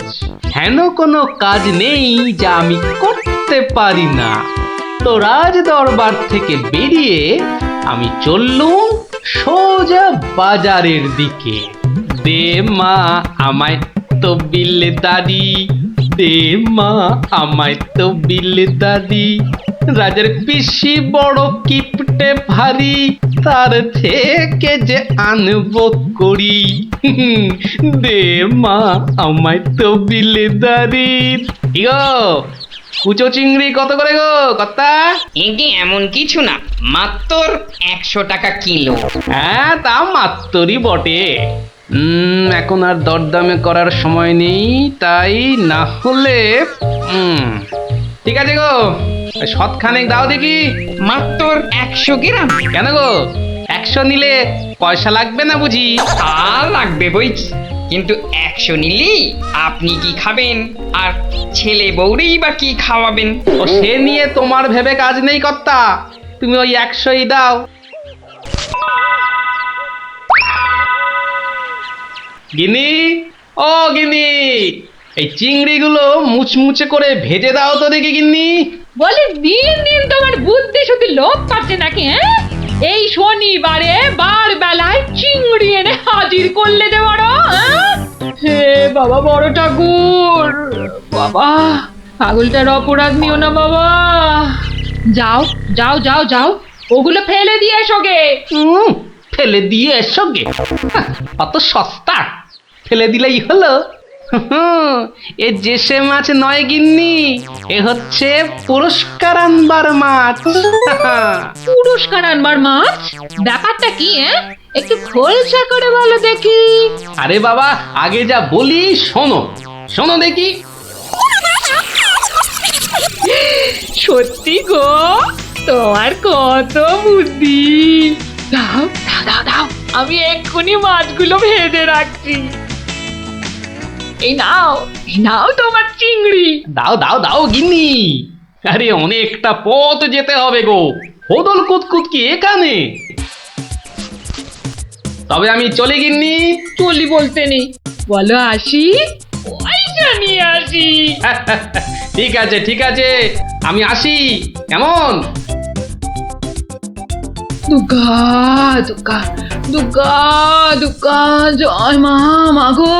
[SPEAKER 7] হেন কোনো কাজ নেই যা আমি করতে পারি না। তো রাজ দরবার থেকে বেরিয়ে আমি চললুম সোজা বাজারের দিকে। দে মা আমায় তো বিলে দাদি, দে মা আমায় তো বিলে দাদি। রাজার পিসি বড় কিপটে ভারী, তার থেকে যে আনবো করি। দে মা আমায় তো বিলে দাদি। ইগো কুচো চিংড়ি কত করে গো কর্তা?
[SPEAKER 18] এগে এমন কিছু না, মাত্র 100 টাকা কিলো।
[SPEAKER 7] হ্যাঁ তা মাত্রই বটে, এখন আর দরদামে করার সময় নেই, তাই না হলে ঠিক আছে গো, শতখানেক দাও দেখি।
[SPEAKER 18] মাত্র 100 গ্রাম।
[SPEAKER 7] কেন গো, 100 নিলে পয়সা লাগবে না বুঝি?
[SPEAKER 18] তা লাগবে বইছি, কিন্তু 100 নিলি আপনি কি খাবেন আর ছেলে বউরেই বা কি খাওয়াবেন?
[SPEAKER 7] ও সে নিয়ে তোমার ভেবে কাজ নেই কর্তা, তুমি ওই 100ই দাও। গিনি, ও গিনি, এই চিংড়িগুলো মুচমুচে করে ভেজে দাও তো দেখি গিন্নি।
[SPEAKER 14] বলে দিন দিন তোমার বুদ্ধি শুধু লোভ পাচ্ছে নাকি? হ্যাঁ, এই শনিবারে বার বেলায় চিংড়ি এনে হাজির করলে যে বড়। হে বাবা বড় ঠাকুর, বাবা পাগলটার অপরাধ নিও না বাবা। যাও যাও যাও যাও, ওগুলো ফেলে দিয়ে এসো গে।
[SPEAKER 7] ফেলে দিয়ে এসো গে? অত সস্তা, ফেলে দিলেই হলো। এ জেসে মাছ নয় গিন্নি, এ হচ্ছে পুরস্কার আনবার মাছ।
[SPEAKER 14] পুরস্কার আনবার মাছ? ব্যাপারটা কি? একটু খোলসা করে বলো দেখি।
[SPEAKER 7] আরে বাবা, আগে যা বলি শোনো, শোনো দেখি।
[SPEAKER 14] সত্যি গো, তোমার কত বুদ্ধি। দাও দাও দাও দাও, আমি এক্ষুনি মাছগুলো ভেজে রাখছি। এই নাও, এই নাও তোমার চিংড়ি।
[SPEAKER 7] দাও দাও দাও গিন্নি, আরে অনেকটা পথ যেতে হবে গো, হোদল কুতকুত কি এখানে? তবে আমি চলে গিন্নি।
[SPEAKER 14] চলি বলতে নেই, বলো আসি, পয়সা নিয়ে আসি।
[SPEAKER 7] ঠিক আছে ঠিক আছে, আমি আসি, কেমন?
[SPEAKER 14] দুর্গা দুর্গা দুর্গা দুর্গা, জয় মা, মাগো।